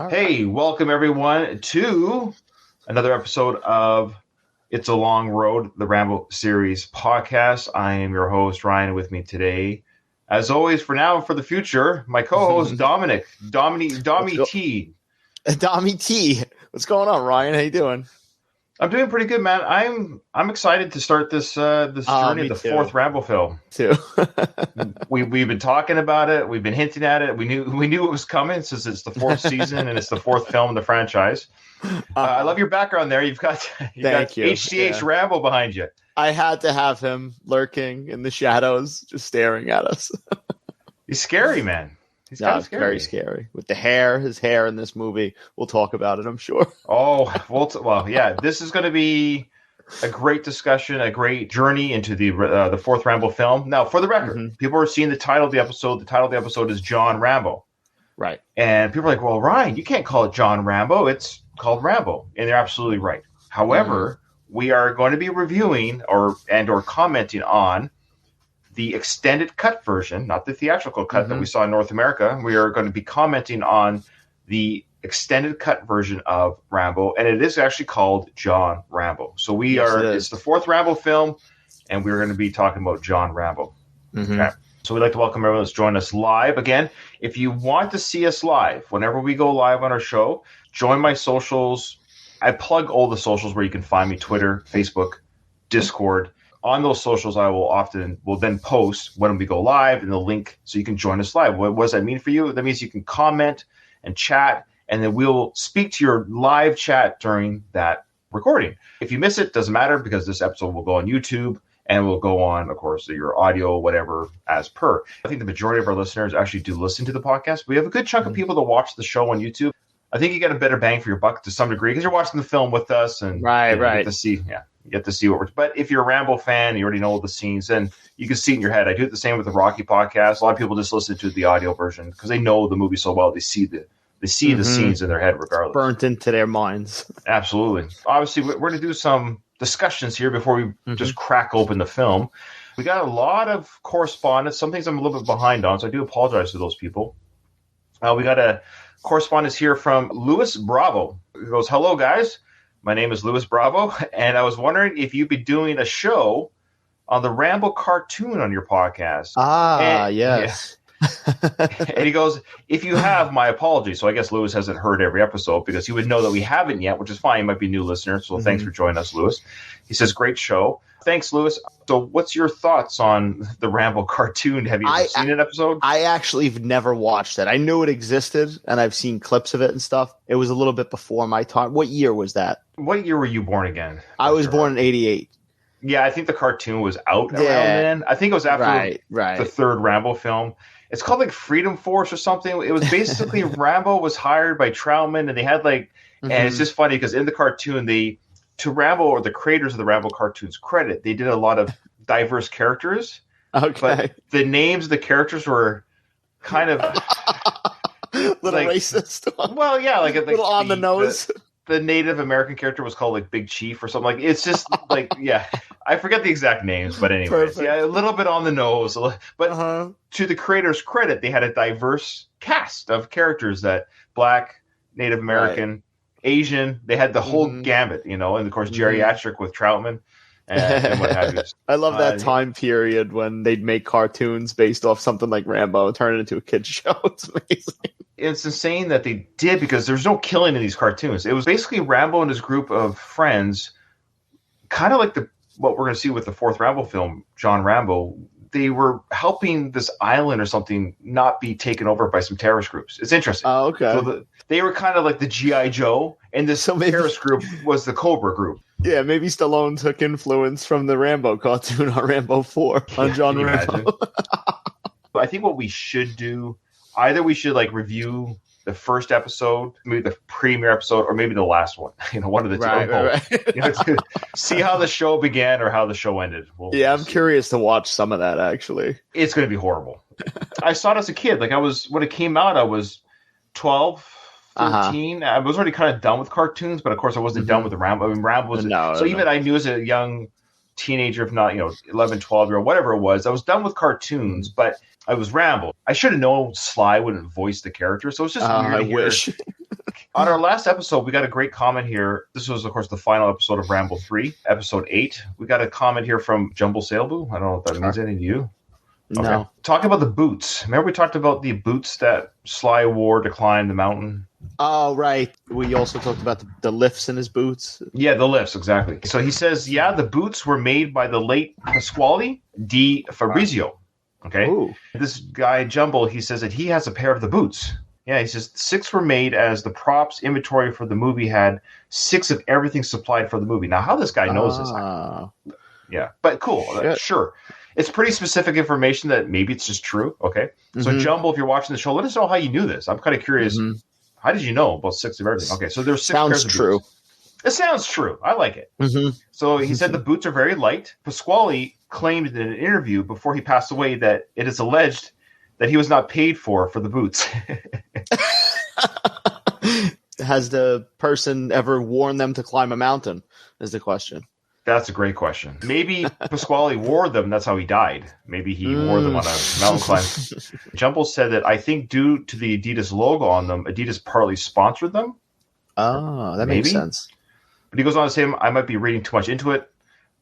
Hey, welcome everyone to another episode of It's a Long Road, the Rambo series podcast. I am your host, Ryan, with me today. As always, for now and for the future, my co-host, Dominic. Dommy T. Dommy T. What's going on, Ryan? How you doing? I'm doing pretty good, man. I'm excited to start this journey of the fourth Rambo film. Too. We've been talking about it. We've been hinting at it. We knew it was coming since it's the fourth season and it's the fourth film in the franchise. I love your background there. You've got HCH Rambo behind you. I had to have him lurking in the shadows, just staring at us. He's scary, man. He's very scary. With his hair in this movie. We'll talk about it, I'm sure. Oh, well, yeah. This is going to be a great discussion, a great journey into the fourth Rambo film. Now, for the record, people are seeing the title of the episode. The title of the episode is John Rambo. Right. And people are like, well, Ryan, you can't call it John Rambo. It's called Rambo. And they're absolutely right. However, we are going to be reviewing or commenting on the extended cut version, not the theatrical cut that we saw in North America. We are going to be commenting on the extended cut version of Rambo, and it is actually called John Rambo. So it's the fourth Rambo film, and we're going to be talking about John Rambo. Okay. So we'd like to welcome everyone that's joined us live. Again, if you want to see us live, whenever we go live on our show, join my socials. I plug all the socials where you can find me: Twitter, Facebook, Discord. On those socials, I will then post when we go live and the link so you can join us live. What does that mean for you? That means you can comment and chat, and then we'll speak to your live chat during that recording. If you miss it, doesn't matter, because this episode will go on YouTube and will go on, of course, your audio, whatever, as per. I think the majority of our listeners actually do listen to the podcast. We have a good chunk of people that watch the show on YouTube. I think you get a better bang for your buck to some degree because you're watching the film with us and right. You get to see what we're. But if you're a Rambo fan, you already know all the scenes, then you can see it in your head. I do it the same with the Rocky podcast. A lot of people just listen to the audio version because they know the movie so well. They see the scenes in their head regardless. Burnt into their minds. Absolutely. Obviously, we're going to do some discussions here before we just crack open the film. We got a lot of correspondence. Some things I'm a little bit behind on, so I do apologize to those people. We got a correspondence here from Louis Bravo. He goes, "Hello, guys. My name is Louis Bravo, and I was wondering if you'd be doing a show on the Rambo cartoon on your podcast." Yes. Yeah. And he goes, "If you have, my apologies." So I guess Louis hasn't heard every episode because he would know that we haven't yet, which is fine. He might be a new listener, so thanks for joining us, Louis. He says, "Great show." Thanks, Louis. So what's your thoughts on the Rambo cartoon? Have you ever seen an episode? I actually have never watched it. I knew it existed, and I've seen clips of it and stuff. It was a little bit before my time. What year was that? What year were you born again? I was born in 88. Yeah, I think the cartoon was out around then. I think it was after the third Rambo film. It's called like Freedom Force or something. It was basically Rambo was hired by Troutman, and they had and it's just funny because in the cartoon, to Rambo, or the creators of the Rambo cartoons credit, they did a lot of diverse characters. Okay. But the names of the characters were kind of little racist. Well, yeah, like a little on the nose. The Native American character was called like Big Chief or something. Like it's just yeah. I forget the exact names, but anyways, yeah, a little bit on the nose. But to the creators' credit, they had a diverse cast of characters: that Black, Native American, Asian. They had the whole gambit, and of course geriatric with Troutman and what have you. I love that time period when they'd make cartoons based off something like Rambo and turn it into a kid's show. It's amazing. It's insane that they did, because there's no killing in these cartoons. It was basically Rambo and his group of friends, kind of like what we're going to see with the fourth Rambo film, John Rambo. They were helping this island or something not be taken over by some terrorist groups. It's interesting. Oh, okay. So they were kind of like the G.I. Joe, and this terrorist group was the Cobra group. Yeah, maybe Stallone took influence from the Rambo cartoon on Rambo 4 on John Rambo. I think what we should do, either we should review the first episode, maybe the premiere episode, or maybe the last one. One of the two. Right. To see how the show began or how the show ended. I'm curious to watch some of that, actually. It's going to be horrible. I saw it as a kid. When it came out, I was 12, 13. I was already kind of done with cartoons, but of course I wasn't done with the Rambo. I mean, Rambo was... Even I knew as a young teenager, if not, 11, 12-year-old, whatever it was, I was done with cartoons, but I was Rambo. I should have known Sly wouldn't voice the character, so it's just weird to hear On our last episode, we got a great comment here. This was, of course, the final episode of Rambo 3, episode 8. We got a comment here from Jumble Sailboo. I don't know if that means anything to you. Okay. No. Talking about the boots. Remember we talked about the boots that Sly wore to climb the mountain? Oh, right. We also talked about the lifts in his boots. Yeah, the lifts, exactly. So he says, the boots were made by the late Pasquale di Fabrizio. Okay. Ooh. This guy, Jumble, he says that he has a pair of the boots. Yeah, he says 6 were made as the props inventory for the movie had 6 of everything supplied for the movie. Now, how this guy knows this? Yeah, but cool. Sure. It's pretty specific information that maybe it's just true. Okay. So, Jumble, if you're watching the show, let us know how you knew this. I'm kind of curious. How did you know about 6 of everything? Okay, so there's 6 pairs of true. Boots. It sounds true. I like it. So he said the boots are very light. Pasquale claimed in an interview before he passed away that it is alleged that he was not paid for the boots. Has the person ever worn them to climb a mountain is the question. That's a great question. Maybe Pasquale wore them. That's how he died. Maybe he wore them on a mountain climb. Jumble said that I think due to the Adidas logo on them, Adidas partly sponsored them. Oh, that makes sense. But he goes on to say, I might be reading too much into it.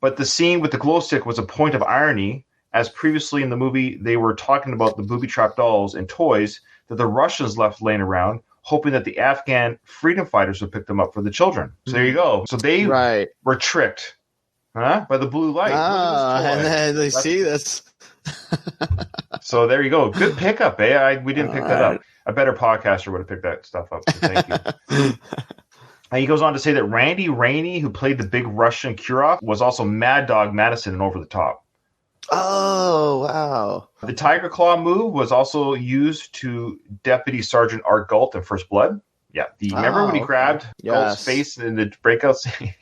But the scene with the glow stick was a point of irony, as previously in the movie, they were talking about the booby-trapped dolls and toys that the Russians left laying around, hoping that the Afghan freedom fighters would pick them up for the children. So there you go. So they were tricked. By the blue light. And then they see this. So there you go. Good pickup, eh? We didn't pick that up. A better podcaster would have picked that stuff up. So thank you. And he goes on to say that Randy Rainey, who played the big Russian Kurov, was also Mad Dog Madison and Over the Top. Oh, wow. The Tiger Claw move was also used to Deputy Sergeant Art Galt in First Blood. Yeah. Remember when he grabbed Galt's face in the breakout scene?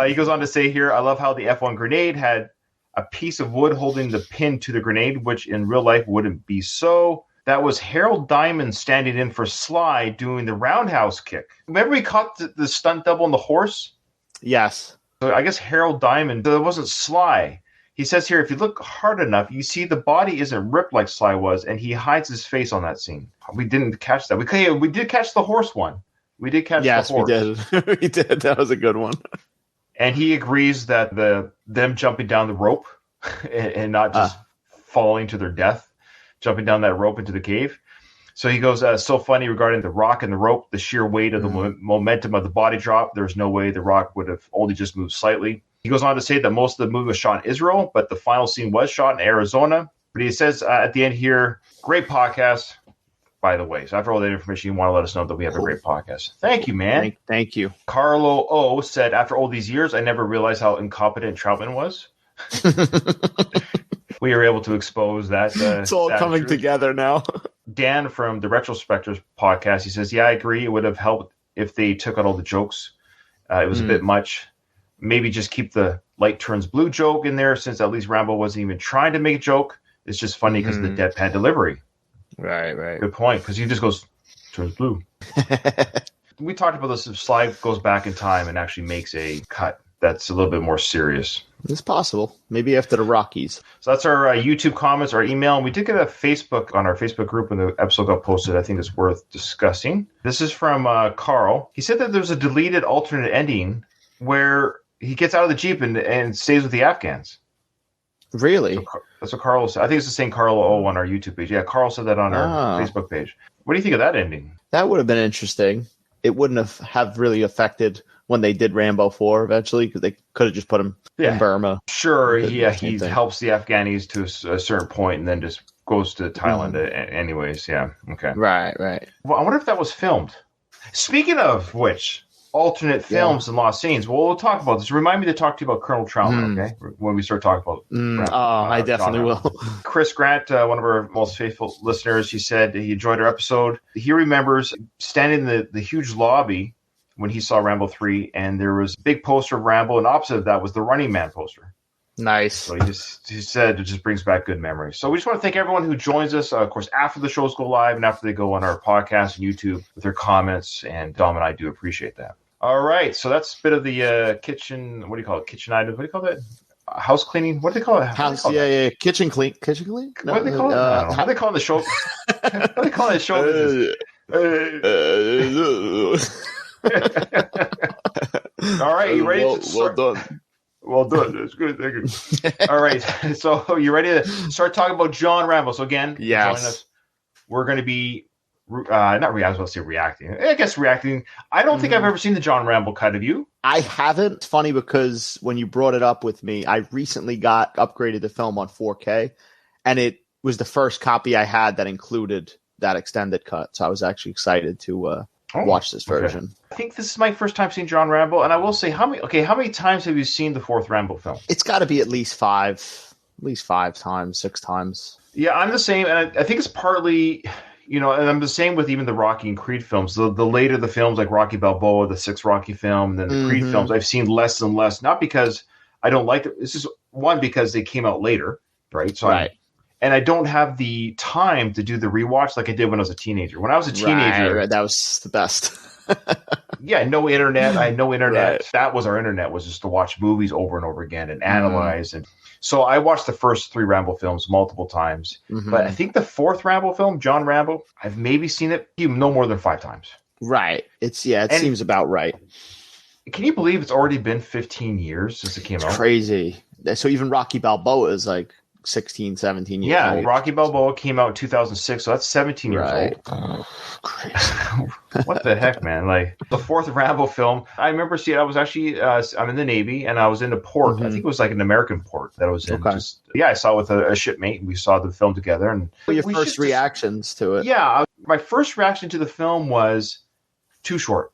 He goes on to say here, I love how the F1 grenade had a piece of wood holding the pin to the grenade, which in real life wouldn't be so. That was Harold Diamond standing in for Sly doing the roundhouse kick. Remember he caught the stunt double on the horse? Yes. So I guess Harold Diamond, it wasn't Sly. He says here, if you look hard enough, you see the body isn't ripped like Sly was, and he hides his face on that scene. We didn't catch that. We did catch the horse one. We did catch the horse. Yes, we did. We did. That was a good one. And he agrees that them jumping down the rope and not just falling to their death, jumping down that rope into the cave. So he goes, so funny regarding the rock and the rope, the sheer weight of the momentum of the body drop. There's no way the rock would have only just moved slightly. He goes on to say that most of the movie was shot in Israel, but the final scene was shot in Arizona. But he says at the end here, great podcast. By the way, so after all that information, you want to let us know that we have a great podcast. Thank you, man. Thank you. Carlo O said, after all these years, I never realized how incompetent Troutman was. We were able to expose that. It's all coming together now. Dan from the Retrospectors podcast, he says, I agree. It would have helped if they took out all the jokes. It was a bit much. Maybe just keep the light turns blue joke in there, since at least Rambo wasn't even trying to make a joke. It's just funny because of the deadpan delivery. Right. Good point, because he just goes, turns blue. We talked about this. If Sly goes back in time and actually makes a cut that's a little bit more serious. It's possible. Maybe after the Rockies. So that's our YouTube comments, our email. And we did get a Facebook on our Facebook group when the episode got posted. I think it's worth discussing. This is from Carl. He said that there's a deleted alternate ending where he gets out of the Jeep and stays with the Afghans. Really? So that's what Carl said. I think it's the same Carl O on our YouTube page. Yeah, Carl said that on our Facebook page. What do you think of that ending? That would have been interesting. It wouldn't have really affected when they did Rambo 4 eventually, because they could have just put him in Burma. Sure, he helps the Afghanis to a certain point and then just goes to Thailand anyways. Yeah, okay. Right. Well, I wonder if that was filmed. Speaking of which, alternate films and lost scenes. Well, we'll talk about this. Remind me to talk to you about Colonel Troutman, okay? When we start talking about I definitely will. Chris Grant, one of our most faithful listeners, he said he enjoyed our episode. He remembers standing in the huge lobby when he saw Rambo 3, and there was a big poster of Rambo, and opposite of that was the Running Man poster. Nice. So he said it just brings back good memories. So we just want to thank everyone who joins us, of course, after the shows go live and after they go on our podcast and YouTube with their comments, and Dom and I do appreciate that. All right, so that's a bit of the kitchen. What do you call it? Kitchen items. What do you call that? House cleaning. What do they call it? Kitchen clean. No, what do they call it? How do they call it the show? How do they call it the show? All right, you ready to start? Well done. Well done. That's good. Thank you. All right. So you ready to start talking about John Rambo? So again, join us. We're going to be I was about to say reacting. I guess reacting. I don't think I've ever seen the John Rambo cut. Have you? I haven't. It's funny because when you brought it up with me, I recently got upgraded the film on 4K, and it was the first copy I had that included that extended cut. So I was actually excited to watch this version. Okay. I think this is my first time seeing John Rambo, and I will say, how many times have you seen the fourth Rambo film? It's got to be at least five times, 6 times. Yeah, I'm the same, and I think it's partly, and I'm the same with even the Rocky and Creed films. The later the films, like Rocky Balboa, the 6th Rocky film, then the Creed films, I've seen less and less, not because I don't like it. This is one, because they came out later, right? So and I don't have the time to do the rewatch like I did when I was a teenager. When I was a teenager... Right. That was the best. Yeah, no internet. I had no internet. Right. That was our internet, was just to watch movies over and over again and analyze. And so I watched the first 3 Rambo films multiple times. But I think the 4th Rambo film, John Rambo, I've maybe seen it no more than 5 times. Right. It seems about right. Can you believe it's already been 15 years since it came out? Crazy. So even Rocky Balboa is like 16, 17 years old. Yeah, Rocky Balboa came out in 2006, so that's 17 years old. Oh, crazy. What the heck, man? Like, the 4th Rambo film, I remember seeing, I was actually, I'm in the Navy, and I was in a port. I think it was like an American port that I was in. Okay. I saw it with a shipmate, and we saw the film together. And your first reactions to it? Yeah, my first reaction to the film was too short.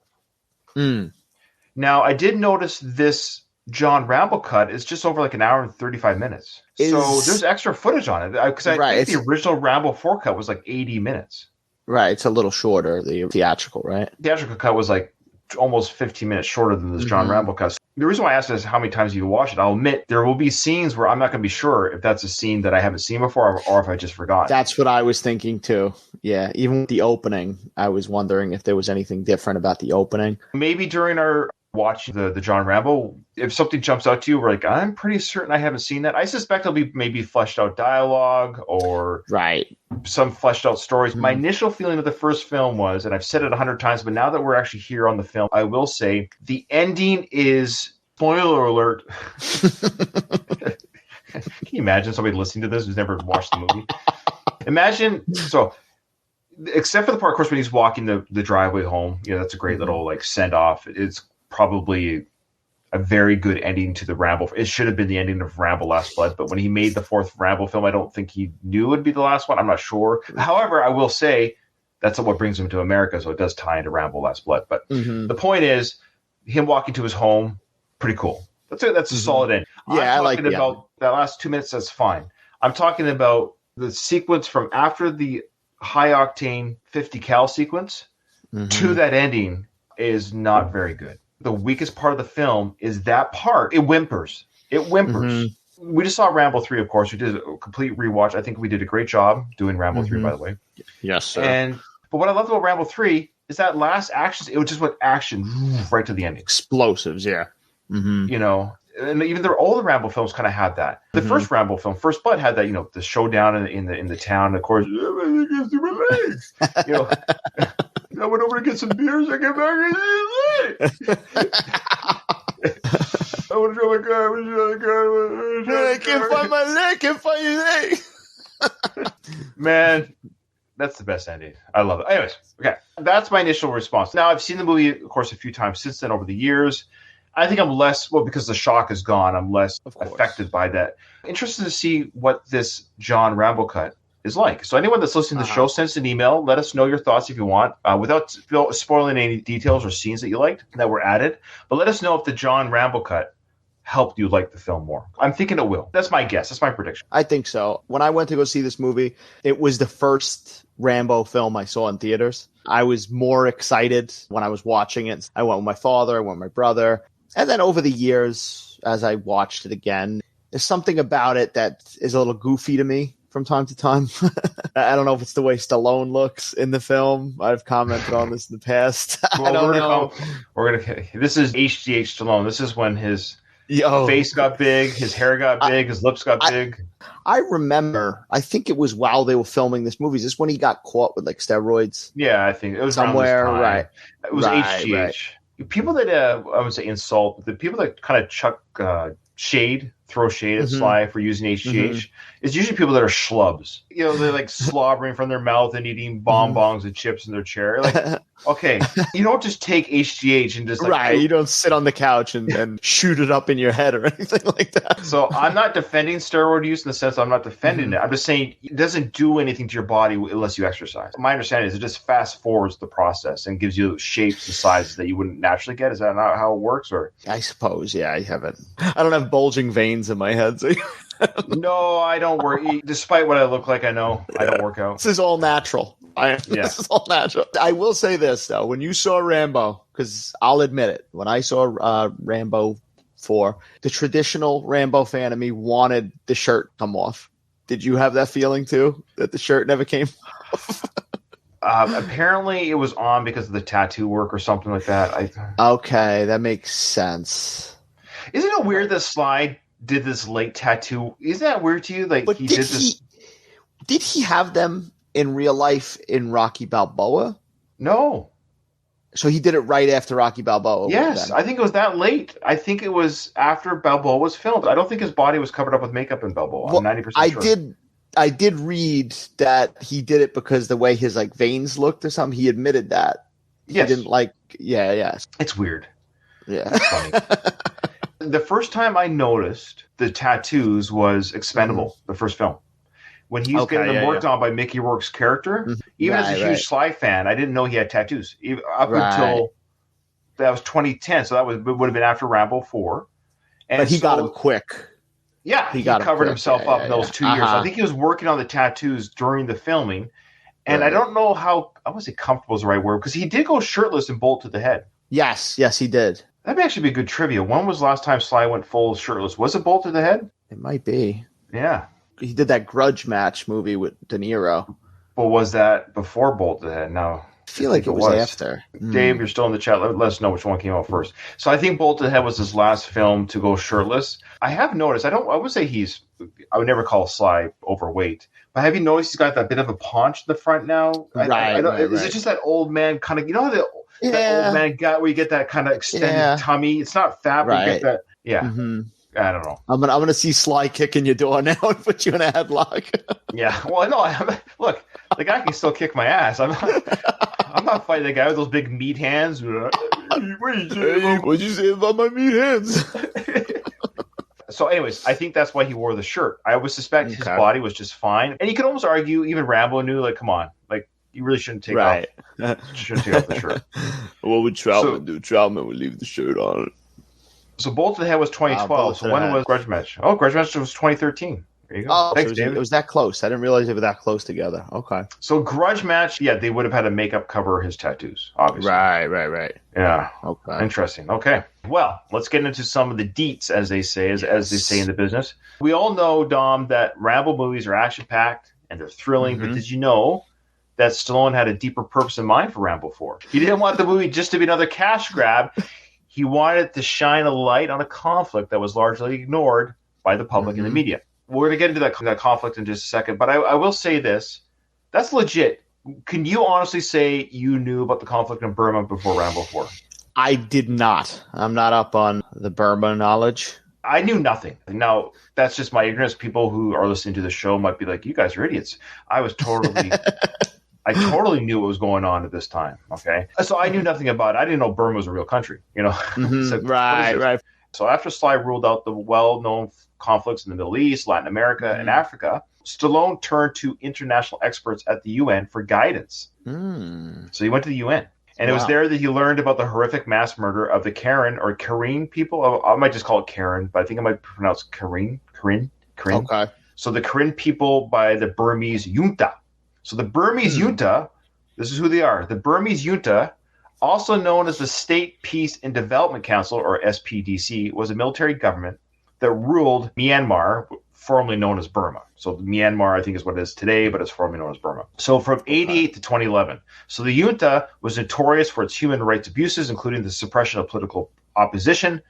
Now, I did notice this John Rambo cut is just over like an hour and 35 minutes. So there's extra footage on it. Because I think the original Rambo 4 cut was like 80 minutes. Right. It's a little shorter, the theatrical, right? The theatrical cut was like almost 15 minutes shorter than this John Rambo cut. The reason why I asked is how many times you watch it. I'll admit there will be scenes where I'm not going to be sure if that's a scene that I haven't seen before or if I just forgot. That's what I was thinking too. Yeah. Even with the opening, I was wondering if there was anything different about the opening. Maybe during our watching the John Rambo, if something jumps out to you, we're like, I'm pretty certain I haven't seen that. I suspect it'll be maybe fleshed out dialogue or some fleshed out stories. My initial feeling of the first film was, and I've said it 100 times, but now that we're actually here on the film, I will say the ending is, spoiler alert. Can you imagine somebody listening to this who's never watched the movie? Except for the part, of course, when he's walking the driveway home, that's a great little like send off. It's probably a very good ending to the Rambo. It should have been the ending of Rambo Last Blood, but when he made the 4th Rambo film, I don't think he knew it'd be the last one. I'm not sure. However, I will say that's what brings him to America, so it does tie into Rambo Last Blood. But the point is, him walking to his home, pretty cool. That's a solid end. Yeah, I'm talking about that last 2 minutes. That's fine. I'm talking about the sequence from after the high octane 50 cal sequence to that ending is not very good. The weakest part of the film is that part. It whimpers. We just saw Rambo 3, of course. We did a complete rewatch. I think we did a great job doing Rambo 3, by the way. Yes, sir. But what I loved about Rambo 3 is that last action. It was just went action right to the ending. Explosives, yeah. And even all the Rambo films kind of had that. The first Rambo film, First Blood, had that. The showdown in the town. Of course, I went over to get some beers. I came back. I want to show my car. I can't find my leg. Can't find your leg. Man, that's the best ending. I love it. Anyways, okay. That's my initial response. Now, I've seen the movie, of course, a few times since then over the years. I think I'm less, because the shock is gone, I'm less affected by that. Interested to see what this John Rambo cut is like. So anyone that's listening to the show, send us an email. Let us know your thoughts if you want, without spoiling any details or scenes that you liked that were added. But let us know if the John Rambo cut helped you like the film more. I'm thinking it will. That's my guess. That's my prediction. I think so. When I went to go see this movie, it was the first Rambo film I saw in theaters. I was more excited when I was watching it. I went with my father. I went with my brother. And then over the years, as I watched it again, there's something about it that is a little goofy to me from time to time. I don't know if it's the way Stallone looks in the film. I've commented on this in the past. I don't know. This is HGH Stallone. This is when his face got big, his hair got big, his lips got big. I remember, I think it was while they were filming this movie. Is this when he got caught with like steroids? Yeah, I think it was somewhere, around this time. right? It was HGH. Right. People that I would say insult, the people that kind of chuck shade, throw shade at Sly for using HGH, it's usually people that are schlubs. You know, they're like slobbering from their mouth and eating bonbons and chips in their chair. Like, okay, you don't just take HGH and just like... Right, you don't sit on the couch and shoot it up in your head or anything like that. So I'm not defending steroid use in the sense I'm not defending it. I'm just saying it doesn't do anything to your body unless you exercise. My understanding is it just fast forwards the process and gives you shapes and sizes that you wouldn't naturally get. Is that not how it works? Or I suppose, yeah, I haven't. I don't have bulging veins in my head. So no, I don't work. Despite what I look like, I know I don't work out. This is all natural. This is all natural. I will say this, though. When you saw Rambo, because I'll admit it, when I saw Rambo 4, the traditional Rambo fan of me wanted the shirt to come off. Did you have that feeling, too, that the shirt never came off? Apparently, it was on because of the tattoo work or something like that. Okay, that makes sense. Isn't it weird that Sly did this late tattoo? Isn't that weird to you? Like, but did he have them in real life in Rocky Balboa? No. So he did it right after Rocky Balboa. Yes, I think it was that late. I think it was after Balboa was filmed. I don't think his body was covered up with makeup in Balboa. Well, I'm 90% sure. I did read that he did it because the way his like veins looked or something. He admitted that. Yes. He didn't like. Yeah. It's weird. Yeah. It's funny. The first time I noticed the tattoos was Expendable, the first film. When he's getting them worked on by Mickey Rourke's character, even as a huge Sly fan, I didn't know he had tattoos. Up until that was 2010, so would have been after Rambo 4. And but he got him quick. Yeah, he covered himself up in those 2 years. So I think he was working on the tattoos during the filming. And I don't know how, I wouldn't say comfortable is the right word, because he did go shirtless and bolt to the head. Yes, he did. That'd actually be good trivia. When was the last time Sly went full shirtless? Was it Bolt to the Head? It might be. Yeah. He did that Grudge Match movie with De Niro. Well, was that before Bolt to the Head? No. I feel like it was after. Dave, you're still in the chat. Let us know which one came out first. So I think Bolt to the Head was his last film to go shirtless. I have noticed, I would say I would never call Sly overweight. But have you noticed he's got that bit of a paunch in the front now? Right. Is it just that old man kind of, you know how that old man got where you get that kind of extended tummy? It's not fat, but you get that. Yeah. Mm-hmm. I don't know. I'm gonna see Sly kicking your door now and put you in a headlock. Yeah. Well, no. Look, the guy can still kick my ass. I'm not fighting the guy with those big meat hands. What'd you say about my meat hands? So, anyways, I think that's why he wore the shirt. I would suspect his body was just fine, and you could almost argue even Rambo knew, like, come on, like you really shouldn't take off the shirt. What would Troutman do? Troutman would leave the shirt on. So Bolt to the Head was 2012. So when was Grudge Match? Oh, Grudge Match was 2013. There you go. Oh, thanks, David. It was that close. I didn't realize they were that close together. Okay. So Grudge Match, they would have had a makeup cover his tattoos, obviously. Right. Yeah. Okay. Interesting. Okay. Well, let's get into some of the deets, as they say, as they say in the business. We all know, Dom, that Rambo movies are action-packed and they're thrilling, but did you know that Stallone had a deeper purpose in mind for Rambo 4? He didn't want the movie just to be another cash grab. He wanted to shine a light on a conflict that was largely ignored by the public and the media. We're going to get into that conflict in just a second, but I will say this. That's legit. Can you honestly say you knew about the conflict in Burma before Rambo 4? I did not. I'm not up on the Burma knowledge. I knew nothing. Now, that's just my ignorance. People who are listening to the show might be like, you guys are idiots. I totally knew what was going on at this time. Okay. So I knew nothing about it. I didn't know Burma was a real country, So, right. So after Sly ruled out the well-known conflicts in the Middle East, Latin America, and Africa, Stallone turned to international experts at the UN for guidance. So he went to the UN. And it was there that he learned about the horrific mass murder of the Karen people. I might just call it Karen, but I think I might pronounce Karen. Okay. So the Karen people by the Burmese junta. So the Burmese junta, this is who they are. The Burmese junta, also known as the State Peace and Development Council, or SPDC, was a military government that ruled Myanmar, formerly known as Burma. So Myanmar, I think, is what it is today, but it's formerly known as Burma. So from 88 to 2011. So the junta was notorious for its human rights abuses, including the suppression of political opposition,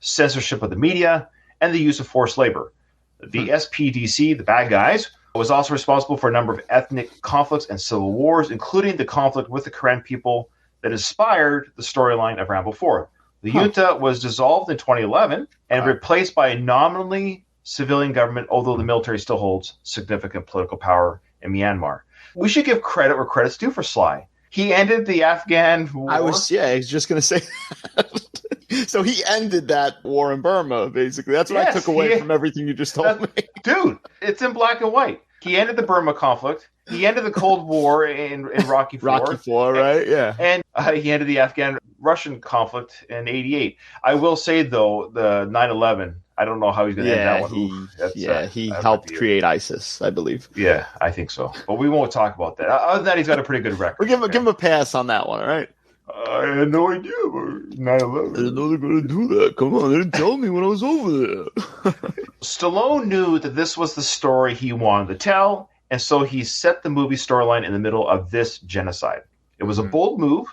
censorship of the media, and the use of forced labor. The SPDC, the bad guys, was also responsible for a number of ethnic conflicts and civil wars, including the conflict with the Karen people that inspired the storyline of Rambo 4. The junta was dissolved in 2011 and replaced by a nominally civilian government, although the military still holds significant political power in Myanmar. We should give credit where credit's due for Sly. He ended the Afghan war. I was just going to say that. So he ended that war in Burma, basically. That's what I took away from everything you just told me. Dude, it's in black and white. He ended the Burma conflict. He ended the Cold War in Rocky IV. Rocky IV, right? Yeah. And he ended the Afghan-Russian conflict in 88. I will say, though, the 9/11, I don't know how he's going to end that one. He helped create ISIS, I believe. Yeah, I think so. But we won't talk about that. Other than that, he's got a pretty good record. We'll give him a pass on that one, all right? I had no idea about 9/11. I didn't know they were going to do that. Come on, they didn't tell me when I was over there. Stallone knew that this was the story he wanted to tell, and so he set the movie storyline in the middle of this genocide. It was a bold move,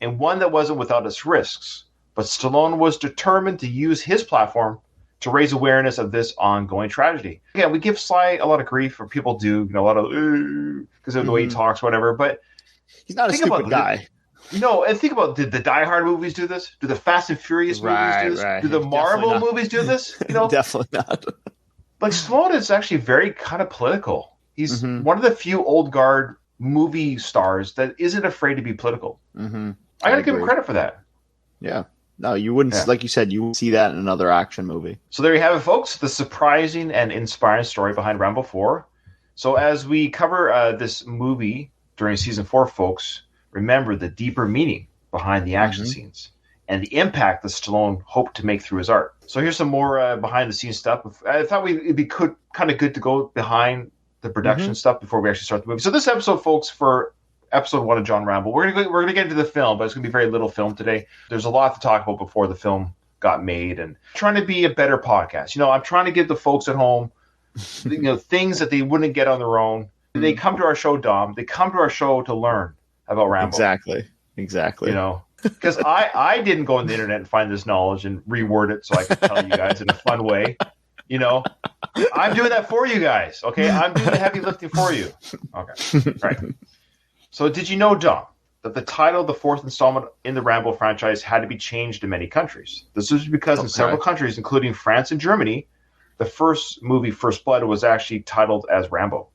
and one that wasn't without its risks. But Stallone was determined to use his platform to raise awareness of this ongoing tragedy. Yeah, we give Sly a lot of grief, or people do, a lot of, because of the way he talks, whatever, but he's not a stupid guy. And think about, did the Die Hard movies do this? Do the Fast and Furious movies do this? Right. Do the Marvel movies do this? Definitely not. Like, Stallone is actually very kind of political. He's one of the few old guard movie stars that isn't afraid to be political. I got to give him credit for that. Yeah. No, you wouldn't, like you said, you wouldn't see that in another action movie. So there you have it, folks. The surprising and inspiring story behind Rambo 4. So as we cover this movie during season 4, folks, remember the deeper meaning behind the action scenes and the impact that Stallone hoped to make through his art. So here's some more behind-the-scenes stuff. I thought it'd be kind of good to go behind the production stuff before we actually start the movie. So this episode, folks, for episode 1 of John Rambo, we're gonna get into the film, but it's gonna be very little film today. There's a lot to talk about before the film got made, and trying to be a better podcast. I'm trying to give the folks at home, things that they wouldn't get on their own. They come to our show, Dom. They come to our show to learn about Rambo. Exactly. Because I didn't go on the internet and find this knowledge and reword it so I could tell you guys in a fun way. I'm doing that for you guys. Okay, I'm doing the heavy lifting for you. Okay, right. So did you know, Dom, that the title of the 4th installment in the Rambo franchise had to be changed in many countries? This was because in several countries, including France and Germany, the first movie, First Blood, was actually titled as Rambo.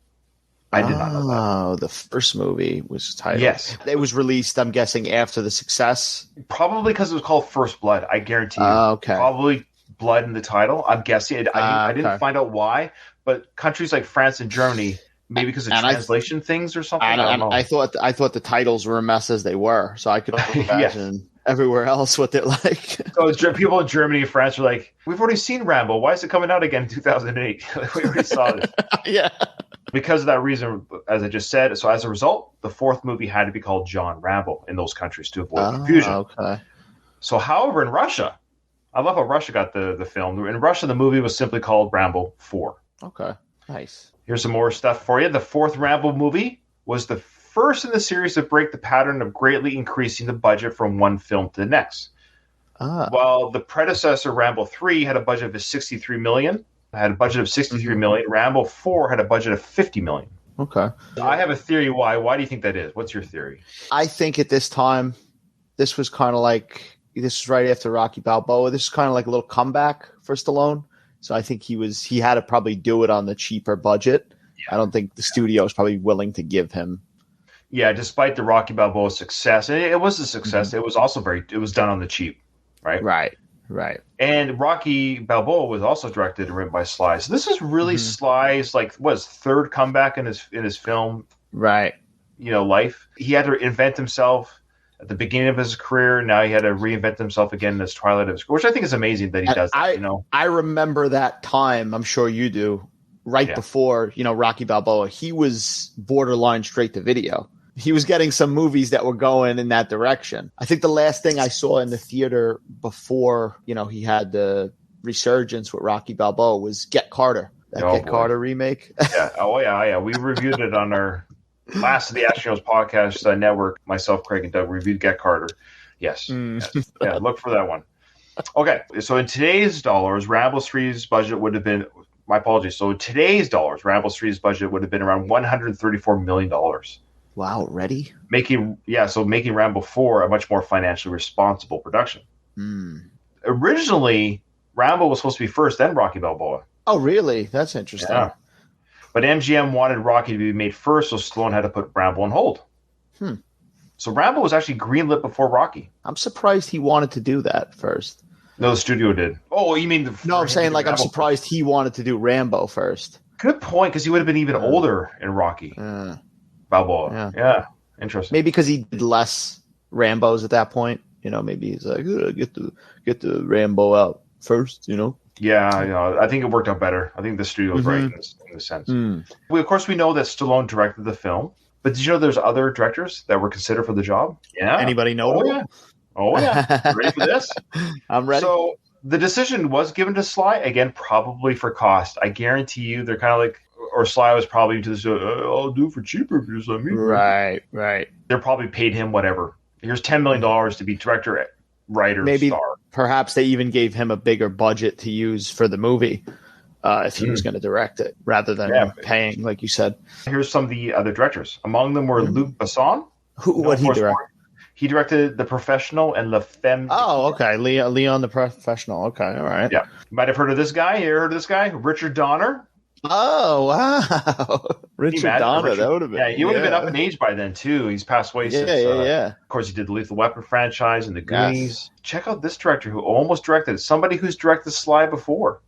I did not know that. Oh, the first movie was titled. Yes. It was released, I'm guessing, after the success. Probably because it was called First Blood, I guarantee you. Okay. Probably blood in the title. I'm guessing. I didn't find out why, but countries like France and Germany, maybe because of translation things or something. I don't know. I thought the titles were a mess as they were, so I could imagine everywhere else what they're like. So people in Germany and France are like, we've already seen Rambo. Why is it coming out again in 2008? We already saw this. Yeah. Because of that reason, as I just said, so as a result, the 4th movie had to be called John Rambo in those countries to avoid confusion. Okay. So, however, in Russia, I love how Russia got the film. In Russia, the movie was simply called Rambo 4. Okay, nice. Here's some more stuff for you. The 4th Rambo movie was the first in the series to break the pattern of greatly increasing the budget from one film to the next. While the predecessor, Rambo 3, had a budget of $63 million, had a budget of $63 million. Rambo 4 had a budget of $50 million. Okay. I have a theory why. Why do you think that is? What's your theory? I think at this time, this was kind of like, this was right after Rocky Balboa. This is kind of like a little comeback for Stallone. So I think he had to probably do it on the cheaper budget. Yeah. I don't think the studio was probably willing to give him. Yeah, despite the Rocky Balboa success, and it was a success. It was also it was done on the cheap, right? Right. And Rocky Balboa was also directed and written by Sly. So this is really Sly's his third comeback in his film, right? Life. He had to invent himself at the beginning of his career. Now he had to reinvent himself again in his twilight of his career, which I think is amazing that he does. I remember that time. I'm sure you do. Right before Rocky Balboa, he was borderline straight to video. He was getting some movies that were going in that direction. I think the last thing I saw in the theater before, he had the resurgence with Rocky Balboa was Get Carter, Carter remake. Yeah. Oh, yeah. We reviewed it on our last of the Astros podcast network. Myself, Craig, and Doug reviewed Get Carter. Yes. Yeah, look for that one. Okay. So in today's dollars, Rambo 3's budget would have been my apologies. So today's dollars, Rambo 3's budget would have been around $134 million. Wow, already? Making Rambo 4 a much more financially responsible production. Originally, Rambo was supposed to be first, then Rocky Balboa. Oh, really? That's interesting. Yeah. But MGM wanted Rocky to be made first, so Stallone had to put Rambo on hold. So Rambo was actually greenlit before Rocky. I'm surprised he wanted to do that first. No, the studio did. Oh, you mean No, I'm saying like I'm surprised he wanted to do Rambo first. Good point, because he would have been even older in Rocky. Balboa. Yeah. Interesting. Maybe because he did less Rambos at that point. You know, maybe he's like, get the Rambo out first, you know? Yeah, I think it worked out better. I think the studio's right in this sense. Of course, we know that Stallone directed the film, but did you know there's other directors that were considered for the job? Yeah. Anybody know? Oh, yeah. Ready for this? I'm ready. So the decision was given to Sly, again, probably for cost. I guarantee you they're kind of like, or Sly was probably to this, I'll do it for cheaper if you just let me. Right. They're probably paid him whatever. Here's $10 million to be director, writer, maybe star. Perhaps they even gave him a bigger budget to use for the movie if he was going to direct it, rather than paying, like you said. Here's some of the other directors. Among them were Luc Besson. What he direct? He directed The Professional and La Femme. Oh, okay. Leon the Professional. Okay, all right. Yeah. You might have heard of this guy. You ever heard of this guy? Richard Donner. Oh, wow. Richard Donner, that would have been. Yeah, he would have been up in age by then, too. He's passed away since. Yeah. Of course, he did the Lethal Weapon franchise and the Goonies. Yes. Check out this director who almost directed somebody who's directed Sly before.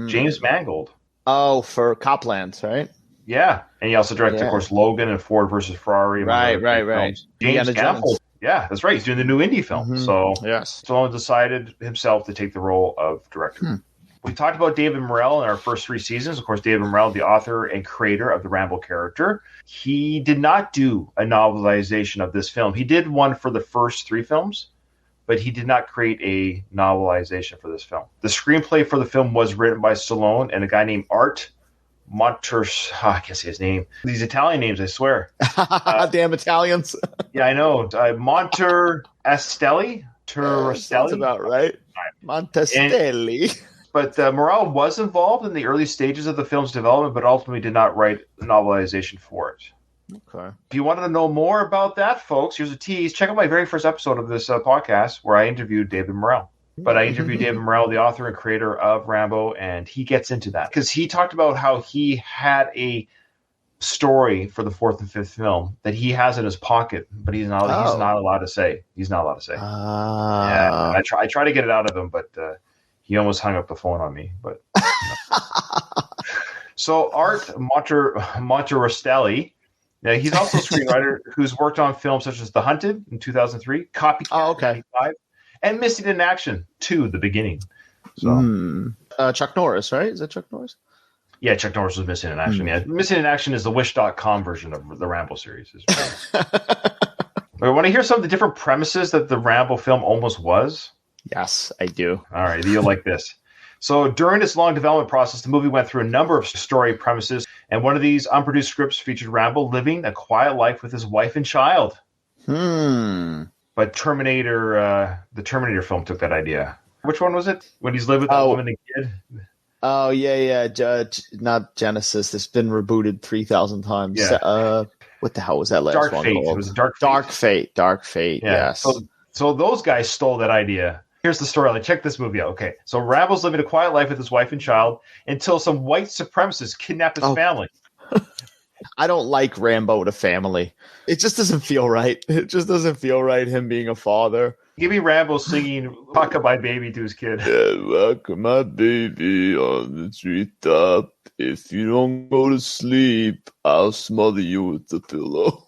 James Mangold. Oh, for Copland, right? Yeah. And he also directed, of course, Logan and Ford versus Ferrari. Right. James Mangold. Yeah, that's right. He's doing the new indie film. So yes. Stallone decided himself to take the role of director. We talked about David Morrell in our first 3 seasons. Of course, David Morrell, the author and creator of the Rambo character. He did not do a novelization of this film. He did one for the first 3 films, but he did not create a novelization for this film. The screenplay for the film was written by Stallone and a guy named Art Monter. I can't say his name. These Italian names, I swear. Damn Italians. Yeah, I know. Montestelli. Sounds about right. Montestelli. But Morrell was involved in the early stages of the film's development, but ultimately did not write a novelization for it. Okay. If you wanted to know more about that, folks, here's a tease. Check out my very first episode of this podcast where I interviewed David Morrell. But I interviewed David Morrell, the author and creator of Rambo, and he gets into that. Because he talked about how he had a story for the 4th and 5th film that he has in his pocket, but he's not allowed to say. He's not allowed to say. Yeah, I try to get it out of him, but he almost hung up the phone on me. But So Art Montestelli, he's also a screenwriter who's worked on films such as The Hunted in 2003, Copycat in 1995, and Missing in Action 2, The Beginning. So, Chuck Norris, right? Is that Chuck Norris? Yeah, Chuck Norris was Missing in Action. Yeah, Missing in Action is the Wish.com version of the Rambo series. I want to hear some of the different premises that the Rambo film almost was. Yes, I do. All right, you'll like this. So during its long development process, the movie went through a number of story premises, and one of these unproduced scripts featured Rambo living a quiet life with his wife and child. But the Terminator film took that idea. Which one was it? When he's living with that woman and kid? Oh, yeah. Not Genesis. It's been rebooted 3,000 times. Yeah. What the hell was that last Dark one Fate. called? It was Dark Fate. Dark Fate, yeah. Yes. So those guys stole that idea. Here's the storyline. Check this movie out. Okay, so Rambo's living a quiet life with his wife and child until some white supremacists kidnap his family. I don't like Rambo to family. It just doesn't feel right. It just doesn't feel right, him being a father. Give me Rambo singing "Rock-a-bye Baby" to his kid. Yeah, rock-a-bye baby on the treetop. If you don't go to sleep, I'll smother you with the pillow.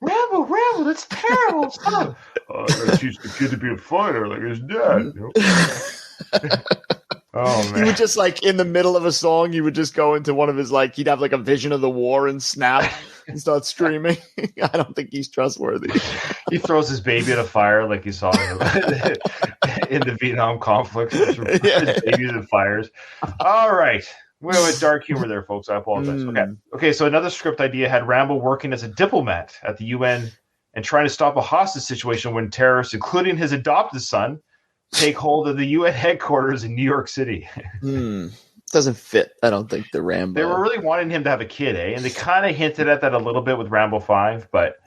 Rambo, that's terrible. Stop. I gotta teach the kid to be a fighter like his dad. Oh, man. He would just, like, in the middle of a song, he would just go into one of his, like, he'd have, like, a vision of the war and snap and start screaming. I don't think he's trustworthy. He throws his baby in a fire like you saw in the Vietnam conflict. His babies in fires. All right. We have a dark humor there, folks. I apologize. Okay, so another script idea had Rambo working as a diplomat at the UN and trying to stop a hostage situation when terrorists, including his adopted son, take hold of the UN headquarters in New York City. Doesn't fit, I don't think, the Rambo. They were really wanting him to have a kid, eh? And they kind of hinted at that a little bit with Rambo 5, but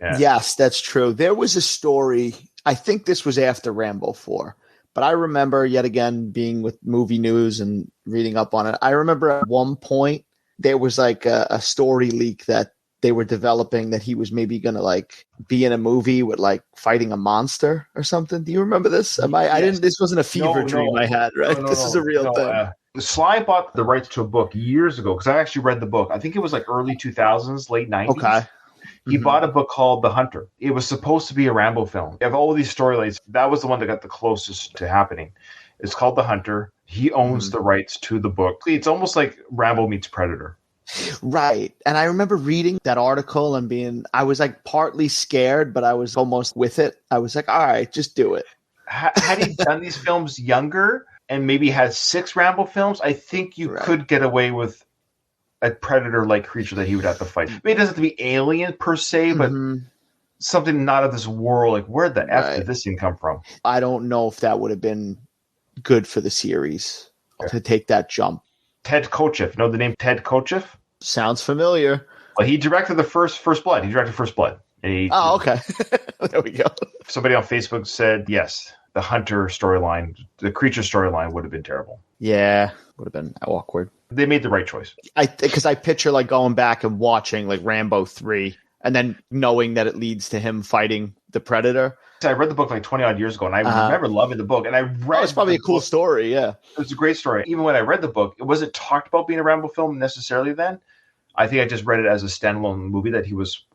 yeah. Yes, that's true. There was a story, I think this was after Rambo 4, but I remember, yet again, being with movie news and reading up on it. I remember at one point there was like a story leak that they were developing that he was maybe going to like be in a movie with like fighting a monster or something. Do you remember this? This wasn't a fever dream I had, right? This is a real thing. Sly bought the rights to a book years ago because I actually read the book. I think it was like early 2000s, late 90s. Okay. He bought a book called The Hunter. It was supposed to be a Rambo film. Of all these storylines, that was the one that got the closest to happening. It's called The Hunter. He owns the rights to the book. It's almost like Rambo meets Predator. Right. And I remember reading that article and I was like partly scared, but I was almost with it. I was like, all right, just do it. Had he done these films younger and maybe had 6 Rambo films, I think you could get away with a Predator-like creature that he would have to fight. I mean, it doesn't have to be alien per se, but something not of this world. Like, where the F did this thing come from? I don't know if that would have been good for the series to take that jump. Ted Kotcheff. Know the name Ted Kotcheff? Sounds familiar. Well, he directed the First Blood. He directed First Blood. Okay. There we go. Somebody on Facebook said, yes, the Hunter storyline, the creature storyline would have been terrible. Yeah, would have been awkward. They made the right choice. Because I picture like going back and watching like Rambo 3 and then knowing that it leads to him fighting the Predator. I read the book like 20 odd years ago, and I remember loving the book. And I read it's probably a cool story, yeah. It was a great story. Even when I read the book, it wasn't talked about being a Rambo film necessarily then. I think I just read it as a standalone movie that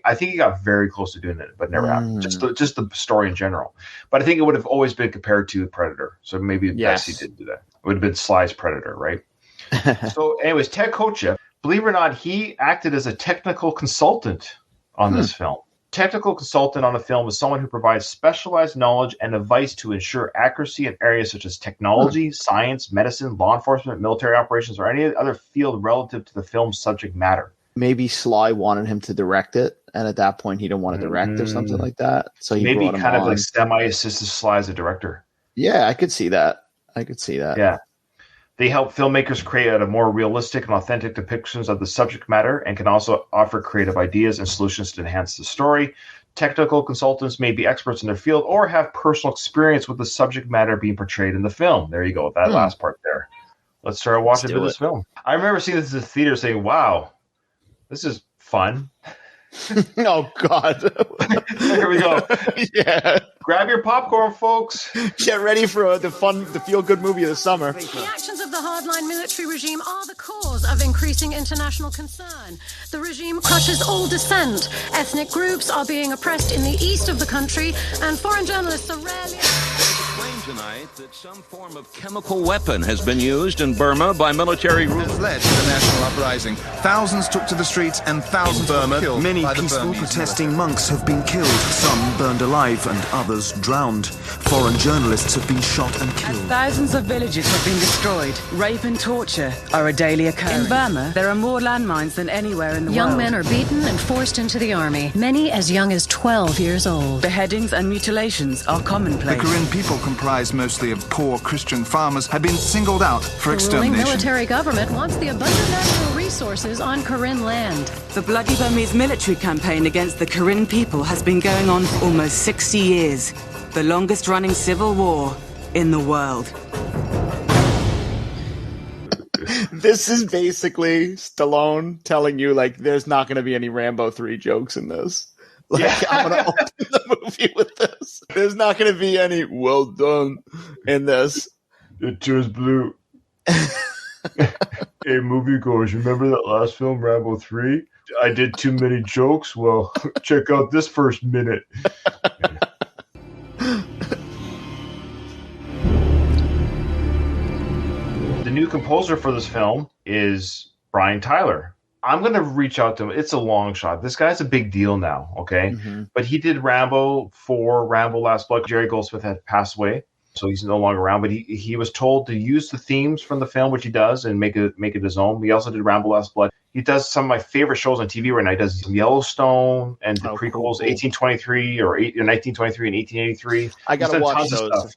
I think he got very close to doing it, but never happened. Just the story in general. But I think it would have always been compared to Predator. So maybe best he did do that. It would have been Sly's Predator, right? So anyways, Ted Kotcheff, believe it or not, he acted as a technical consultant on this film. Technical consultant on a film is someone who provides specialized knowledge and advice to ensure accuracy in areas such as technology, science, medicine, law enforcement, military operations, or any other field relative to the film's subject matter. Maybe Sly wanted him to direct it, and at that point he didn't want to direct or something like that. So he maybe brought him kind on. of like semi-assisted Sly as a director. Yeah, I could see that. Yeah. They help filmmakers create a more realistic and authentic depictions of the subject matter and can also offer creative ideas and solutions to enhance the story. Technical consultants may be experts in their field or have personal experience with the subject matter being portrayed in the film. There you go, that last part there. Let's start watching this film. I remember seeing this in the theater saying, wow, this is fun. Oh, God. Here we go. Yeah. Grab your popcorn, folks. Get ready for the feel-good movie of the summer. The actions of the hardline military regime are the cause of increasing international concern. The regime crushes all dissent. Ethnic groups are being oppressed in the east of the country, and foreign journalists are rarely... Tonight that some form of chemical weapon has been used in Burma by military rulers. Has led to the national uprising. Thousands took to the streets and thousands were killed. Many peaceful protesting monks have been killed, some burned alive and others drowned. Foreign journalists have been shot and killed. Thousands of villages have been destroyed. Rape and torture are a daily occurrence. In Burma, there are more landmines than anywhere in the world. Young men are beaten and forced into the army, many as young as 12 years old. Beheadings and mutilations are commonplace. The Karen people, comprised mostly of poor Christian farmers, had been singled out for extermination. The ruling military government wants the abundant natural resources on Karen land. The bloody Burmese military campaign against the Karen people has been going on for almost 60 years. The longest-running civil war in the world. This is basically Stallone telling you, like, there's not going to be any Rambo 3 jokes in this. Like, I'm going to open the movie with this. There's not going to be any well done in this. It turns blue. Hey, moviegoers, remember that last film, Rambo 3? I did too many jokes? Well, check out this first minute. The new composer for this film is Brian Tyler. I'm going to reach out to him. It's a long shot. This guy's a big deal now, okay? But he did Rambo 4, Rambo Last Blood. Jerry Goldsmith had passed away, so he's no longer around. But he was told to use the themes from the film, which he does, and make it his own. He also did Rambo Last Blood. He does some of my favorite shows on TV right now. He does Yellowstone and the prequels, 1823 or 1923 and 1883. I got to watch those.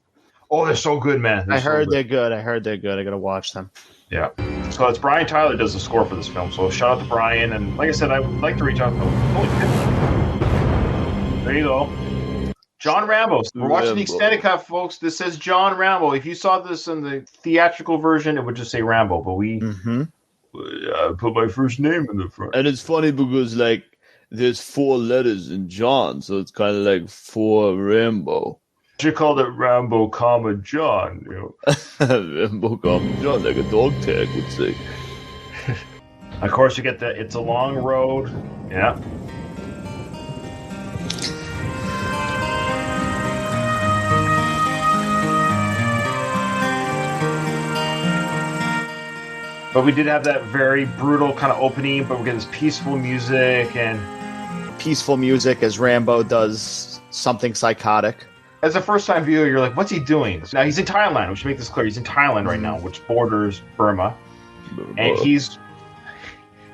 Oh, they're so good, man. I heard they're good. I gotta watch them. Yeah. So it's Brian Tyler does the score for this film. So shout out to Brian. And like I said, I would like to reach out to him. Holy shit. There you go. John Rambo. We're watching the extended cut, folks. This says John Rambo. If you saw this in the theatrical version, it would just say Rambo. But we put my first name in the front. And it's funny because, like, there's 4 letters in John, so it's kind of like 4 Rambo. You called it Rambo, comma John. You know. Rambo, comma John, like a dog tag would say. Of course, you get the "It's a Long Road." Yeah. But we did have that very brutal kind of opening, but we get this peaceful music as Rambo does something psychotic. As a first-time viewer, you're like, what's he doing? Now, he's in Thailand. We should make this clear. He's in Thailand right now, which borders Burma. And he's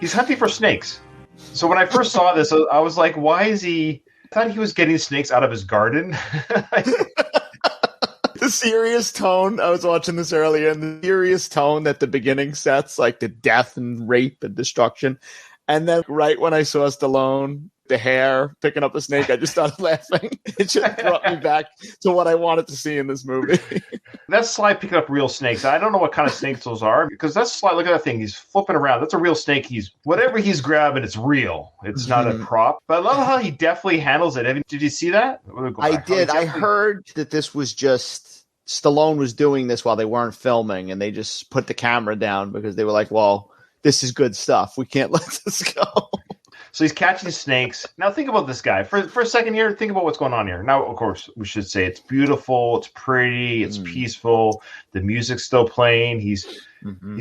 hunting for snakes. So when I first saw this, I was like, why is he... I thought he was getting snakes out of his garden. The serious tone, I was watching this earlier, and the serious tone that the beginning sets, like the death and rape and destruction. And then right when I saw Stallone, the hair, picking up the snake, I just started laughing. It just brought me back to what I wanted to see in this movie. That's Sly picking up real snakes. I don't know what kind of snakes those are, because that's Sly. Look at that thing. He's flipping around. That's a real snake. Whatever he's grabbing, it's real. It's not a prop. But I love how he definitely handles it. Did you see that? I did. I heard that this was just... Stallone was doing this while they weren't filming, and they just put the camera down because they were like, well, this is good stuff. We can't let this go. So he's catching snakes. Now think about this guy. For a second here, think about what's going on here. Now, of course, we should say it's beautiful, it's pretty, it's peaceful. The music's still playing. He's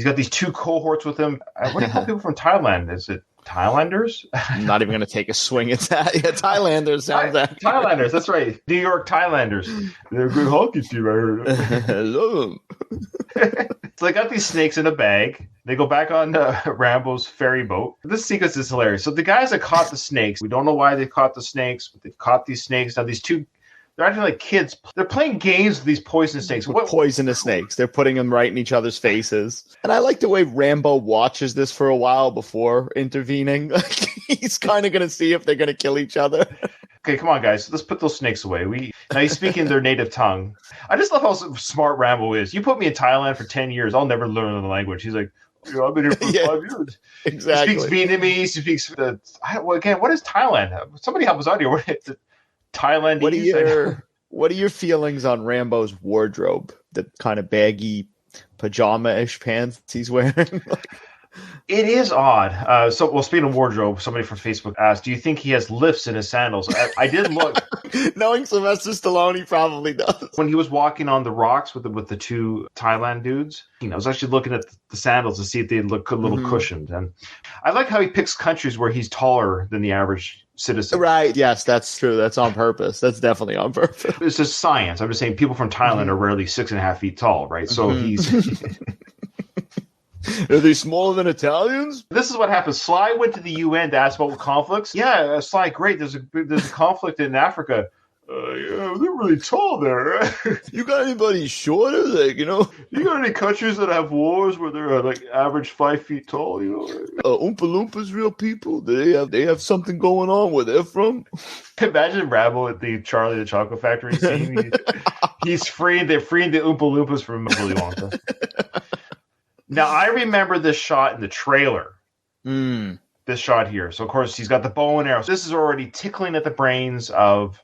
got these 2 cohorts with him. What do you call people from Thailand? Is it Thailanders? I'm not even going to take a swing at that. Yeah, Thailanders sounds that. Thailanders, that's right. New York Thailanders. They're a good hockey team, I heard. I love them. So they got these snakes in a bag. They go back on Rambo's ferry boat. This sequence is hilarious. So the guys that caught the snakes, we don't know why they caught the snakes, but they've caught these snakes. Now these 2, they're acting like kids. They're playing games with these poisonous snakes. Poisonous snakes. They're putting them right in each other's faces. And I like the way Rambo watches this for a while before intervening. He's kind of going to see if they're going to kill each other. Okay, come on, guys. Let's put those snakes away. Now he's speaking their native tongue. I just love how smart Rambo is. You put me in Thailand for 10 years, I'll never learn the language. He's like, I've been here for 5 years. Exactly. He speaks Vietnamese. He speaks... again, what is Thailand? Somebody help us out here. Thailand. What are your feelings on Rambo's wardrobe? The kind of baggy pajama-ish pants he's wearing? It is odd. Speaking of wardrobe, somebody from Facebook asked, do you think he has lifts in his sandals? I did look. Knowing Sylvester Stallone, he probably does. When he was walking on the rocks with the 2 Thailand dudes, I was actually looking at the sandals to see if they look a little cushioned. And I like how he picks countries where he's taller than the average citizen. Right. Yes, that's true. That's on purpose. That's definitely on purpose. It's just science. I'm just saying people from Thailand are rarely 6.5 feet tall, right? So he's... Are they smaller than Italians? This is what happens. Sly went to the UN to ask about conflicts. Yeah, Sly, great. There's a conflict in Africa. Yeah, they're really tall there. You got anybody shorter? You got any countries that have wars where they're average 5 feet tall? Oompa Loompas, real people. They have something going on where they're from. Imagine Rambo at the Charlie the Chocolate Factory scene. They're freeing the Oompa Loompas from Willy Wonka. Now, I remember this shot in the trailer. This shot here. So, of course, he's got the bow and arrow. This is already tickling at the brains of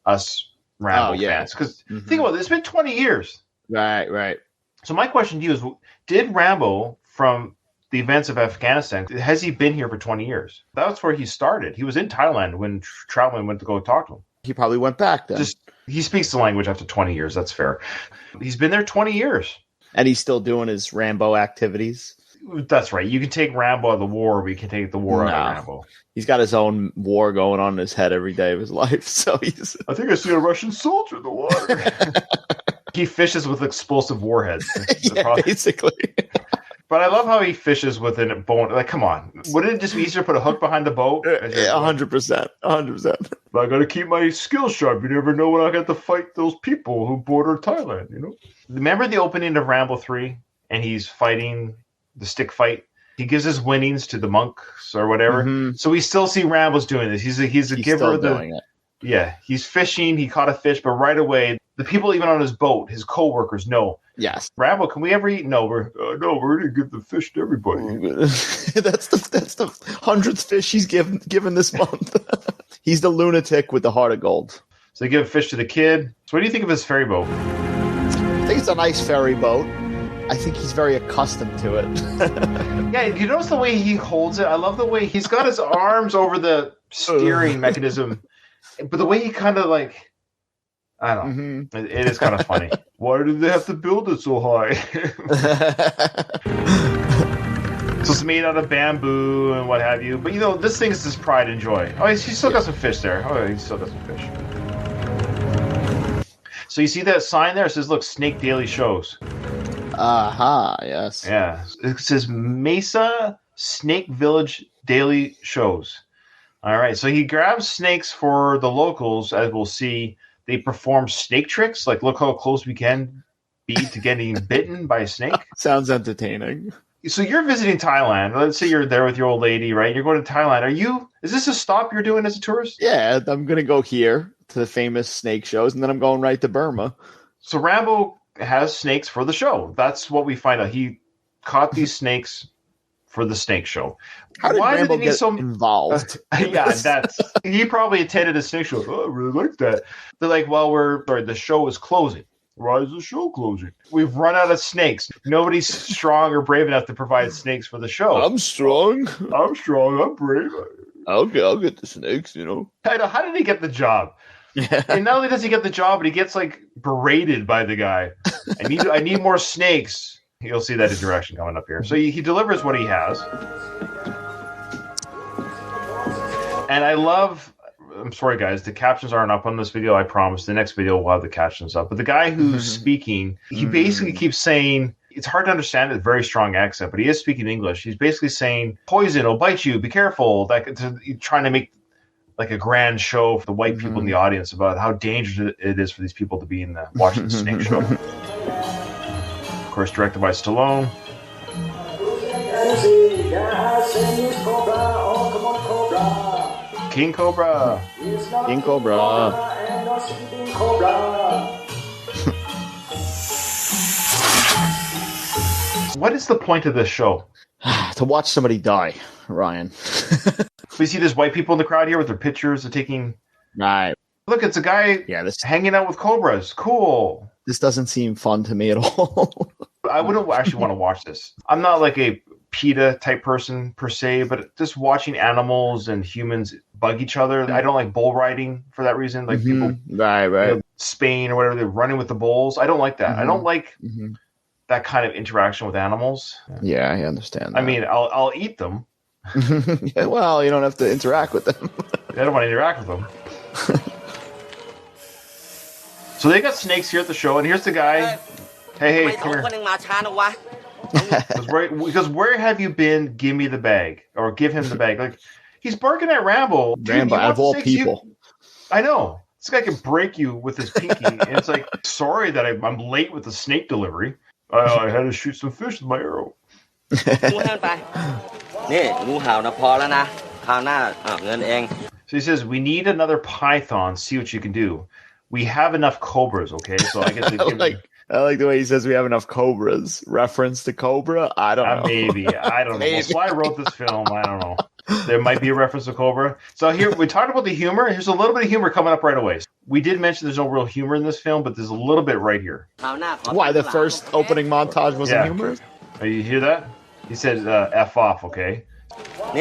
us Rambo fans. Because think about it. It's been 20 years. Right. So my question to you is, did Rambo, from the events of Afghanistan, has he been here for 20 years? That's where he started. He was in Thailand when Troutman went to go talk to him. He probably went back then. He speaks the language after 20 years. That's fair. He's been there 20 years. And he's still doing his Rambo activities. That's right. You can take Rambo out of the war, but you can take the war out of Rambo. He's got his own war going on in his head every day of his life. So I think I see a Russian soldier in the water. He fishes with explosive warheads. Basically. But But I love how he fishes with a bone. Like, come on. Wouldn't it just be easier to put a hook behind the boat? 100%. 100%. I got to keep my skills sharp. You never know when I got to fight those people who border Thailand, you know? Remember the opening of Rambo 3? And he's fighting the stick fight? He gives his winnings to the monks or whatever. Mm-hmm. So we still see Rambo's doing this. He's a giver of the... Yeah, he's fishing. He caught a fish, but right away, the people even on his boat, his co-workers, know. Yes. Rambo, can we ever eat? No, we're going to give the fish to everybody. that's the 100th fish he's given this month. He's the lunatic with the heart of gold. So they give a fish to the kid. So what do you think of his ferry boat? I think it's a nice ferry boat. I think he's very accustomed to it. Yeah, you notice the way he holds it? I love the way he's got his arms over the steering mechanism. But the way he kind of like, I don't know. Mm-hmm. It is kind of funny. Why did they have to build it so high? So it's made out of bamboo and what have you. But, you know, this thing is just pride and joy. Oh, he's still got some fish there. Oh, he's still got some fish. So you see that sign there? It says, look, Snake Daily Shows. Yes. Yeah. It says Mesa Snake Village Daily Shows. All right. So he grabs snakes for the locals, as we'll see. They perform snake tricks. Like, look how close we can be to getting bitten by a snake. Sounds entertaining. So you're visiting Thailand. Let's say you're there with your old lady, right? You're going to Thailand. Is this a stop you're doing as a tourist? Yeah, I'm going to go here to the famous snake shows, and then I'm going right to Burma. So Rambo has snakes for the show. That's what we find out. He caught these snakes for the snake show. How did Rambo get involved? He probably attended a snake show. Oh, I really like that. They're like, the show is closing. Why is the show closing? We've run out of snakes. Nobody's strong or brave enough to provide snakes for the show. I'm strong. I'm brave. I'll get the snakes, you know. How did he get the job? Yeah. And not only does he get the job, but he gets like berated by the guy. I need more snakes. You'll see that interaction coming up here. So he delivers what he has. And I love... I'm sorry, guys. The captions aren't up on this video, I promise. The next video will have the captions up. But the guy who's speaking, he basically keeps saying... It's hard to understand. It's a very strong accent, but he is speaking English. He's basically saying, poison will bite you. Be careful. Trying to make like a grand show for the white people in the audience about how dangerous it is for these people to be in watching the snake show. Of course, directed by Stallone. King Cobra. King Cobra. What is the point of this show? To watch somebody die, Ryan. We see there's white people in the crowd here with their pictures of taking... Right. Look, it's a guy hanging out with cobras. Cool. This doesn't seem fun to me at all. I wouldn't actually want to watch this. I'm not like a PETA type person per se, but just watching animals and humans bug each other. I don't like bull riding for that reason. Like people, right. Spain or whatever, they're running with the bulls. I don't like that. I don't like that kind of interaction with animals. Yeah, I understand that. I mean, I'll eat them. Yeah, well, you don't have to interact with them. I don't want to interact with them. So they got snakes here at the show, and here's the guy. Hey, come here. Because where have you been? Give me the bag, or give him the bag. Like, he's barking at Rambo. Rambo, out of all people. I know. This guy can break you with his pinky. And it's like, sorry that I'm late with the snake delivery. I had to shoot some fish with my arrow. So he says, we need another python. See what you can do. We have enough cobras, okay? So I guess I like the way he says we have enough cobras. Reference to Cobra? I don't know. Maybe. I don't know. Well, Sly wrote this film. I don't know. There might be a reference to Cobra. So here, we talked about the humor. Here's a little bit of humor coming up right away. We did mention there's no real humor in this film, but there's a little bit right here. Why? The first opening montage wasn't humorous? Oh, you hear that? He said, F off, okay? Fuck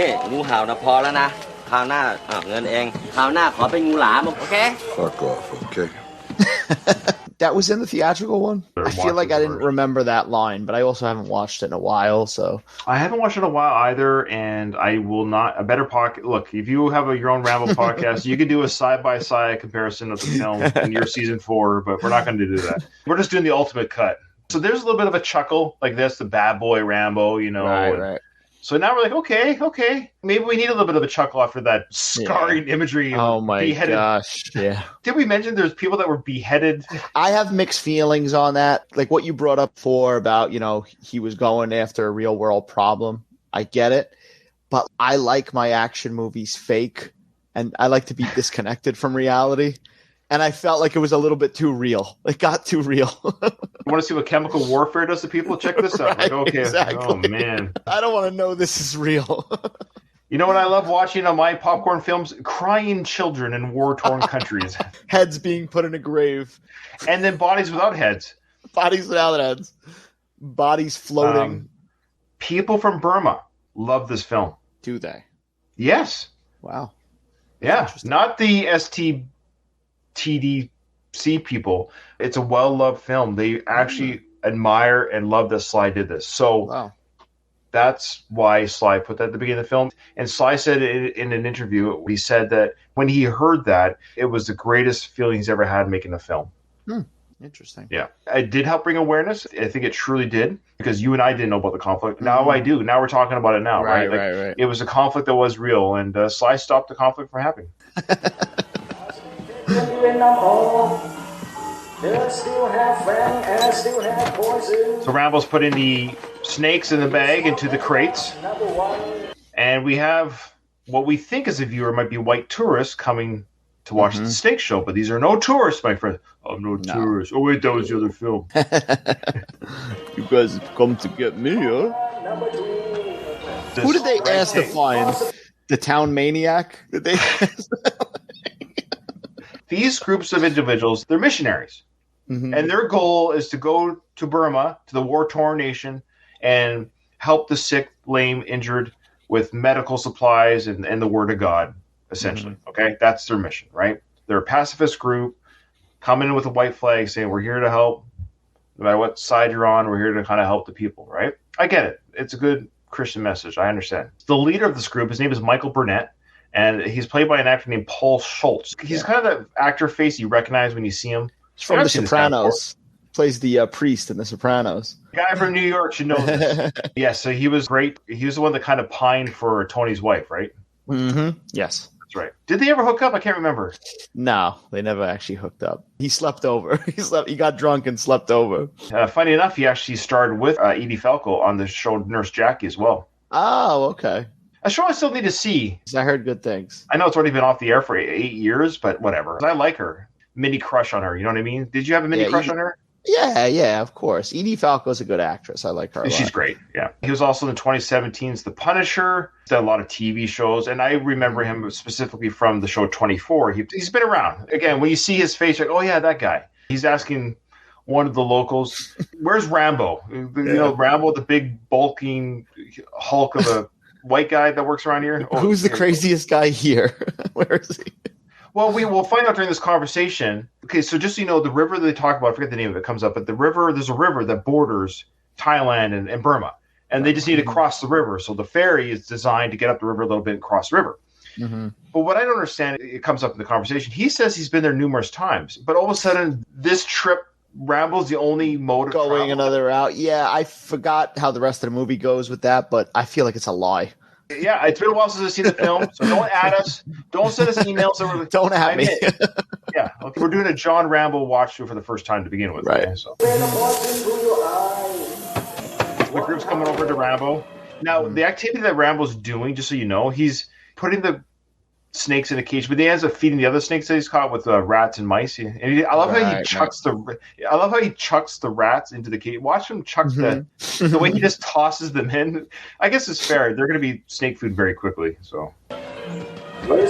off, okay? That was in the theatrical one? I feel like I didn't remember that line, but I also haven't watched it in a while, so... I haven't watched it in a while either, and I will not... A better podcast... Look, if you have your own Rambo podcast, you could do a side-by-side comparison of the film in your season 4, but we're not going to do that. We're just doing the ultimate cut. So there's a little bit of a chuckle, like that's the bad boy Rambo, you know. Right. So now we're like, okay. Maybe we need a little bit of a chuckle after that scarring imagery. Oh my beheaded. gosh. Yeah. Did we mention there's people that were beheaded? I have mixed feelings on that. Like what you brought up for about, he was going after a real world problem. I get it. But I like my action movies fake, and I like to be disconnected from reality. And I felt like it was a little bit too real. It got too real. You want to see what chemical warfare does to people? Check this out. Right, okay. exactly. Oh, man. I don't want to know this is real. You know what I love watching on my popcorn films? Crying children in war-torn countries. Heads being put in a grave. And then bodies without heads. Bodies without heads. Bodies floating. People from Burma love this film. Do they? Yes. Wow. Yeah. Not the STTDC people. It's a well-loved film. They actually admire and love that Sly did this. So that's why Sly put that at the beginning of the film. And Sly said in an interview, he said that when he heard that, it was the greatest feeling he's ever had making a film. Interesting. Yeah. It did help bring awareness. I think it truly did, because you and I didn't know about the conflict. Now I do. Now we're talking about it now, right? Right. It was a conflict that was real, and Sly stopped the conflict from happening. So Rambo's putting the snakes in the bag into the crates. And we have what we think as a viewer might be white tourists coming to watch the snake show, but these are no tourists, my friend. I'm no tourists. Oh, wait, that was the other film. You guys have come to get me, huh? Who did they ask to find? The town maniac? Did they These groups of individuals, they're missionaries. And their goal is to go to Burma, to the war-torn nation, and help the sick, lame, injured with medical supplies and the word of God, essentially. Okay? That's their mission, right? They're a pacifist group coming in with a white flag saying, we're here to help. No matter what side you're on, we're here to kind of help the people, right? I get it. It's a good Christian message. I understand. The leader of this group, his name is Michael Burnett, and he's played by an actor named Paul Schultz. He's kind of that actor face you recognize when you see him. He's from The Sopranos. Plays the priest in The Sopranos. The guy from New York should know this. Yeah, so he was great. He was the one that kind of pined for Tony's wife, right? Yes. That's right. Did they ever hook up? I can't remember. No, they never actually hooked up. He slept over. He got drunk and slept over. Funny enough, he actually starred with Edie Falco on the show Nurse Jackie as well. Oh, okay. A show I still need to see. I heard good things. I know it's already been off the air for 8 years, but whatever. I like her. Mini crush on her. You know what I mean? Did you have a mini crush on her? Yeah, of course. Edie Falco's a good actress. I like her a lot. She's great, yeah. He was also in 2017's The Punisher. He's done a lot of TV shows, and I remember him specifically from the show 24. He's been around. Again, when you see his face, you're like, oh, yeah, that guy. He's asking one of the locals, where's Rambo? You know, Rambo, the big, bulking hulk of a white guy that works around here. Who's the craziest guy here? Where is he? Well, we will find out during this conversation. Okay, so just so you know, the river that they talk about, I forget the name of it, comes up, but there's a river that borders Thailand and Burma, and they just need to cross the river. So the ferry is designed to get up the river a little bit and cross the river. But what I don't understand, it comes up in the conversation, he says he's been there numerous times, but all of a sudden, this trip, Rambo's the only mode of going travel. Another route. Yeah, I forgot how the rest of the movie goes with that, but I feel like it's a lie. Yeah, it's been a while since I've seen the film, so don't add us. Don't send us emails. Don't add me. Yeah, okay. We're doing a John Rambo watch through for the first time to begin with. Right. Okay, so. The group's coming over to Rambo. Now, the activity that Rambo's doing, just so you know, he's putting the snakes in a cage, but he ends up feeding the other snakes that he's caught with rats and mice. I love how he chucks the rats into the cage. Watch him chuck the way he just tosses them in. I guess it's fair. They're going to be snake food very quickly. So. Very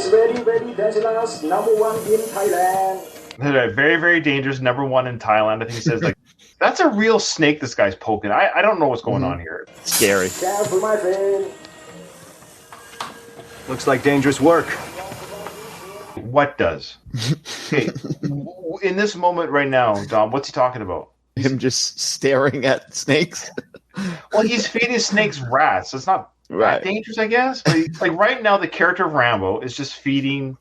dangerous. Number one in Thailand. They're very, very dangerous. Number one in Thailand. I think he says like that's a real snake. This guy's poking. I don't know what's going on here. Scary. Careful, my friend. Looks like dangerous work. What does? Okay, in this moment right now, Dom, what's he talking about? Him just staring at snakes? Well, he's feeding snakes rats. So it's not that dangerous, I guess. But like right now, the character of Rambo is just feeding.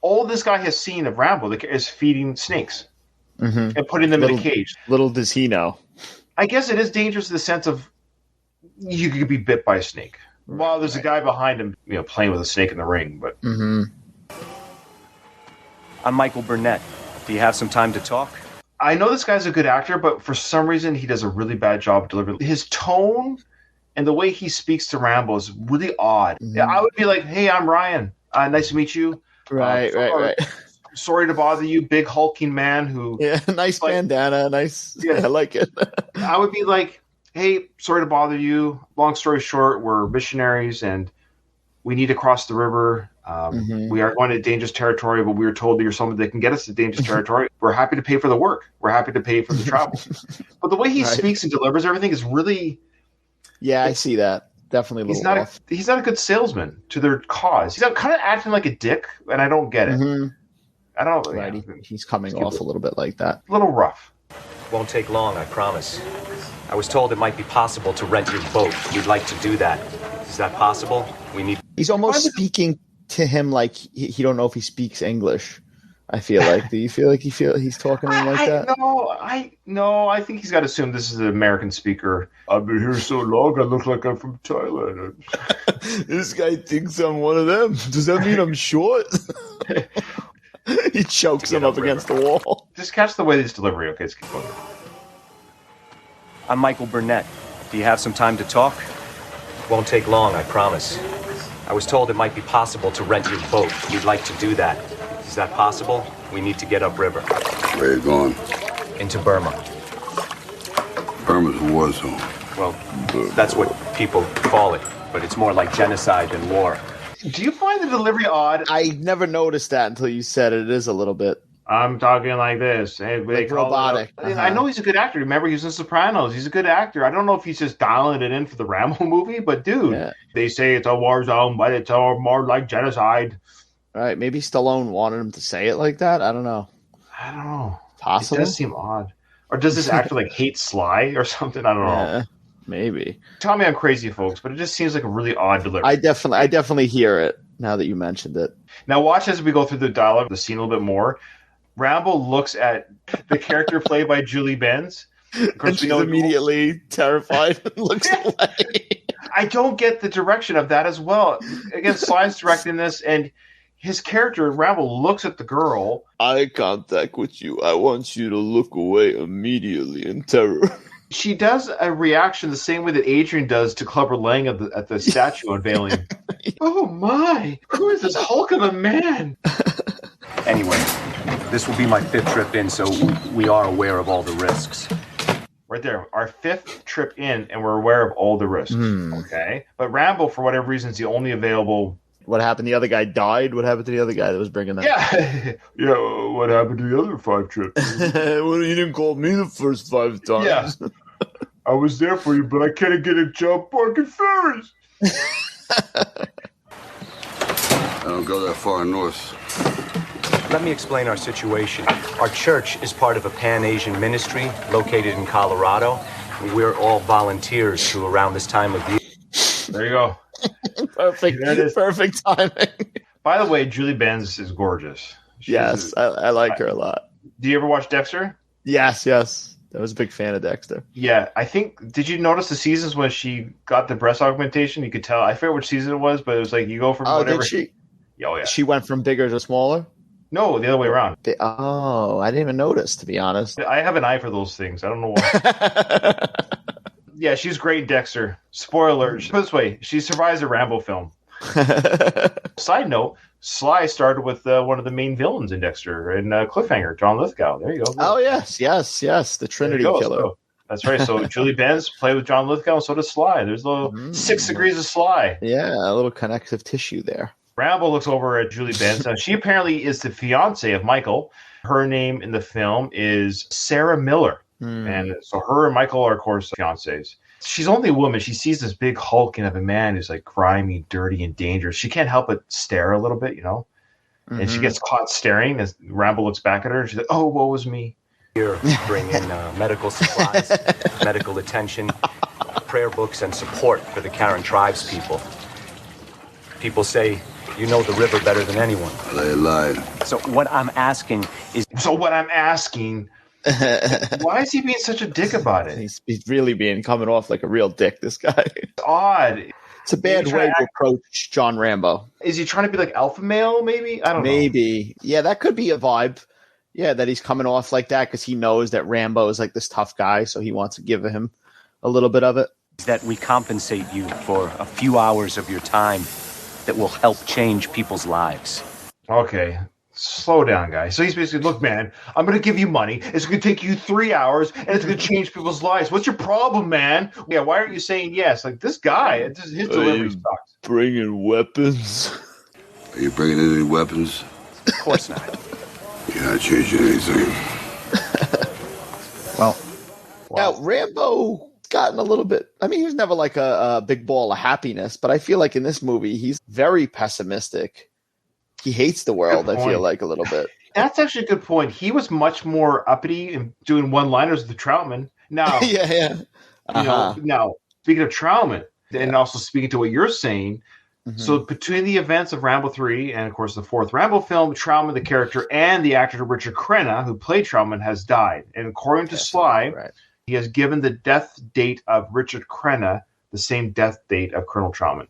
All this guy has seen of Rambo is feeding snakes and putting them in a cage. Little does he know. I guess it is dangerous in the sense of you could be bit by a snake. Well, there's a guy behind him, playing with a snake in the ring. But I'm Michael Burnett. Do you have some time to talk? I know this guy's a good actor, but for some reason he does a really bad job delivering. His tone and the way he speaks to Rambo is really odd. I would be like, "Hey, I'm Ryan. Nice to meet you." Right. Sorry to bother you, big hulking man who. Yeah, nice bandana, nice. Yeah, I like it. I would be like, "Hey, sorry to bother you. Long story short, we're missionaries and we need to cross the river. We are going to dangerous territory, but we were told that you're someone that can get us to dangerous territory. We're happy to pay for the work. We're happy to pay for the travel." But the way he speaks and delivers everything is really. Yeah, I see that. Definitely a little off. He's not a good salesman to their cause. He's kind of acting like a dick, and I don't get it. I don't. Right, he's coming off a little bit like that. A little rough. Won't take long, I promise. I was told it might be possible to rent your boat. We'd like to do that. Is that possible? He's almost speaking to him like he don't know if he speaks English. I feel like. Do you feel like he's talking to him like that? No, I think he's got to assume this is an American speaker. I've been here so long, I look like I'm from Thailand. This guy thinks I'm one of them. Does that mean I'm short? He chokes him up against the wall. Just catch the way this delivery. Okay, let's keep going. I'm Michael Burnett. Do you have some time to talk? Won't take long, I promise. I was told it might be possible to rent your boat. We'd like to do that. Is that possible? We need to get upriver. Where are you going? Into Burma. Burma's a war zone. Well, that's what people call it, but it's more like genocide than war. Do you find the delivery odd? I never noticed that until you said it. It is a little bit. I'm talking like this. Hey, like robotic. I know he's a good actor. Remember, he was in Sopranos. He's a good actor. I don't know if he's just dialing it in for the Rambo movie, but dude, they say it's a war zone, but it's more like genocide. Right. Maybe Stallone wanted him to say it like that. I don't know. Possible. It does seem odd. Or does this actor hate Sly or something? I don't know. Maybe. Tell me I'm crazy, folks, but it just seems like a really odd delivery. I definitely hear it now that you mentioned it. Now watch as we go through the dialogue, the scene a little bit more. Rambo looks at the character played by Julie Benz. And she's immediately terrified and looks away. I don't get the direction of that as well. Again, Sly's directing this, and his character, Rambo, looks at the girl. Eye contact with you. I want you to look away immediately in terror. She does a reaction the same way that Adrian does to Clubber Lang at the statue unveiling. Oh my! Who is this hulk of a man? Anyway, this will be my 5th trip in, so we are aware of all the risks. Right there, our 5th trip in, and we're aware of all the risks. Okay, but Rambo, for whatever reason, is the only available. What happened? The other guy died. What happened to the other guy that was bringing that? Yeah. What happened to the other 5 trips? Well, you didn't call me the first 5 times. Yeah. I was there for you, but I can't get a job parking ferries. I don't go that far north. Let me explain our situation. Our church is part of a Pan-Asian ministry located in Colorado. We're all volunteers who around this time of year. There you go. Perfect timing. By the way, Julie Benz is gorgeous. I like her a lot. Do you ever watch Dexter? Yes. I was a big fan of Dexter. Yeah, I think. Did you notice the seasons when she got the breast augmentation? You could tell. I forget which season it was, but it was like you go from whatever. Did she? Oh yeah. She went from bigger to smaller. No, the other way around. I didn't even notice, to be honest. I have an eye for those things. I don't know why. Yeah, she's great in Dexter. Spoiler. Put it this way, she survives a Rambo film. Side note, Sly started with one of the main villains in Dexter, in Cliffhanger, John Lithgow. There you go. Oh, yes. The Trinity Killer. So, that's right. So Julie Benz played with John Lithgow, and so does Sly. There's a little 6 degrees of Sly. Yeah, a little connective tissue there. Rambo looks over at Julie Benz. She apparently is the fiance of Michael. Her name in the film is Sarah Miller. And so her and Michael are, of course, fiancés. She's only a woman. She sees this big hulking of a man who's like grimy, dirty, and dangerous. She can't help but stare a little bit, And she gets caught staring as Rambo looks back at her. And she's like, "Oh, woe was me." Here, bring in medical supplies, medical attention, prayer books, and support for the Karen tribes people. People say you know the river better than anyone. They lied. So what I'm asking Why is he being such a dick about it? He's really coming off like a real dick, this guy. It's odd. It's a bad way to approach John Rambo. Is he trying to be like alpha male, maybe? I don't know. Maybe. Yeah, that could be a vibe. Yeah, that he's coming off like that because he knows that Rambo is like this tough guy, so he wants to give him a little bit of it. That we compensate you for a few hours of your time that will help change people's lives. Okay. Slow down, guys. So he's basically, look, man, I'm going to give you money. It's going to take you 3 hours, and it's going to change people's lives. What's your problem, man? Yeah, why aren't you saying yes? Like, this guy, his delivery sucks. Bringing weapons? Are you bringing in any weapons? Of course not. You're not changing anything. Well, now, Rambo gotten a little bit, I mean, he was never like a big ball of happiness, but I feel like in this movie, he's very pessimistic. He hates the world, I feel like, a little bit. That's actually a good point. He was much more uppity and doing one-liners with the Troutman. Now, yeah. Now, speaking of Troutman, and also speaking to what you're saying, so between the events of Rambo 3 and, of course, the fourth Rambo film, Troutman, the character, and the actor Richard Crenna, who played Troutman, has died. And according to Sly, he has given the death date of Richard Crenna the same death date of Colonel Troutman.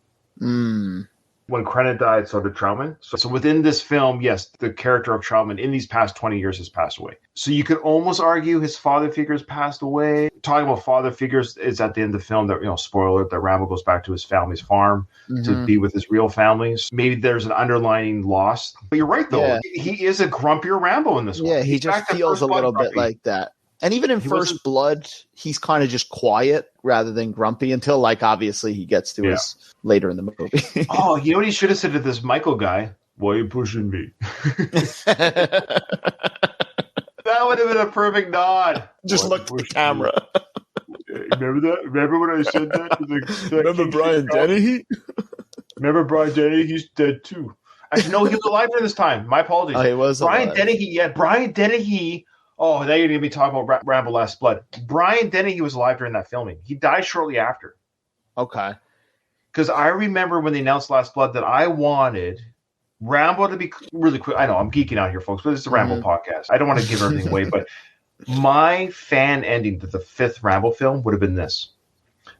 When Crenna died, so did Troutman. So within this film, yes, the character of Troutman in these past 20 years has passed away. So you could almost argue his father figures passed away. Talking about father figures is at the end of the film that, spoiler alert, that Rambo goes back to his family's farm to be with his real families. Maybe there's an underlying loss. But you're right, though. Yeah. He is a grumpier Rambo in this one. Yeah, he just feels a little bit like that. And even in First Blood, he's kind of just quiet rather than grumpy until, like, obviously he gets to his later in the movie. Oh, you know what he should have said to this Michael guy? Why are you pushing me? That would have been a perfect nod. Just look at the camera. Remember that? Remember when I said that? Remember Brian Dennehy? Remember Brian Dennehy? He's dead too. Actually, no, he was alive during this time. My apologies. Oh, he was Brian alive. Dennehy. Yeah, Brian Dennehy. Oh, now you're going to be talking about Rambo Last Blood. Brian Dennehy was alive during that filming. He died shortly after. Okay. Because I remember when they announced Last Blood that I wanted Rambo to be really quick. I know I'm geeking out here, folks, but it's a Rambo podcast. I don't want to give everything away, but my fan ending to the fifth Rambo film would have been this.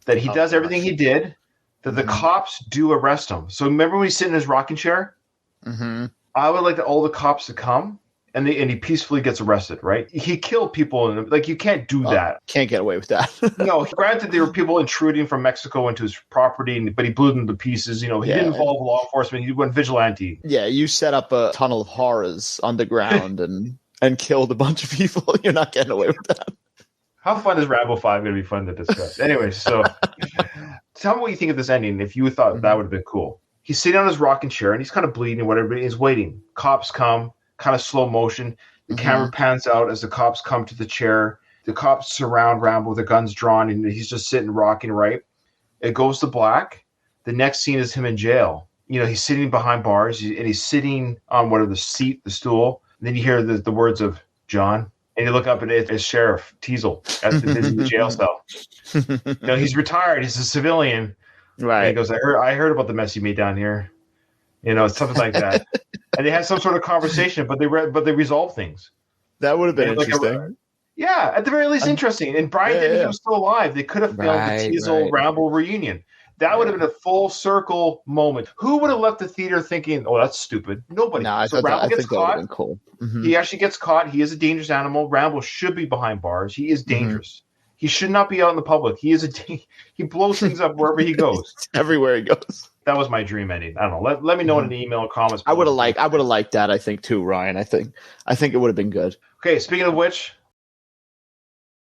That he does everything he did, that the cops do arrest him. So remember when he's sitting in his rocking chair? I would like all the cops to come. And he peacefully gets arrested, right? He killed people, and like you can't do that. Can't get away with that. No, granted, there were people intruding from Mexico into his property, but he blew them to pieces. He didn't involve law enforcement. He went vigilante. Yeah, you set up a tunnel of horrors underground and killed a bunch of people. You're not getting away with that. How fun is Rambo 5 going to be fun to discuss? Anyway, so tell me what you think of this ending. If you thought that would have been cool, he's sitting on his rocking chair and he's kind of bleeding or whatever. But he's waiting. Cops come. Kind of slow motion. The camera pans out as the cops come to the chair. The cops surround Rambo with the guns drawn, and he's just sitting rocking right. It goes to black. The next scene is him in jail. He's sitting behind bars, and he's sitting on the stool. And then you hear the words of John, and you look up at it as Sheriff Teasel in the jail cell. He's retired. He's a civilian. Right. And he goes, I heard about the mess you made down here. Something like that. And they had some sort of conversation, but they resolved things. That would have been interesting. At the very least, interesting. And Brian Dennehy was still alive. They could have filmed the Teasel Rambo reunion. That would have been a full circle moment. Who would have left the theater thinking, "Oh, that's stupid"? Nobody. No, so Rambo gets caught. Been cool. He actually gets caught. He is a dangerous animal. Rambo should be behind bars. He is dangerous. He should not be out in the public. He blows things up wherever he goes. Everywhere he goes. That was my dream ending. I don't know. Let me know in the email or comments. I would have liked that, I think, too, Ryan. I think it would have been good. Okay, speaking of which,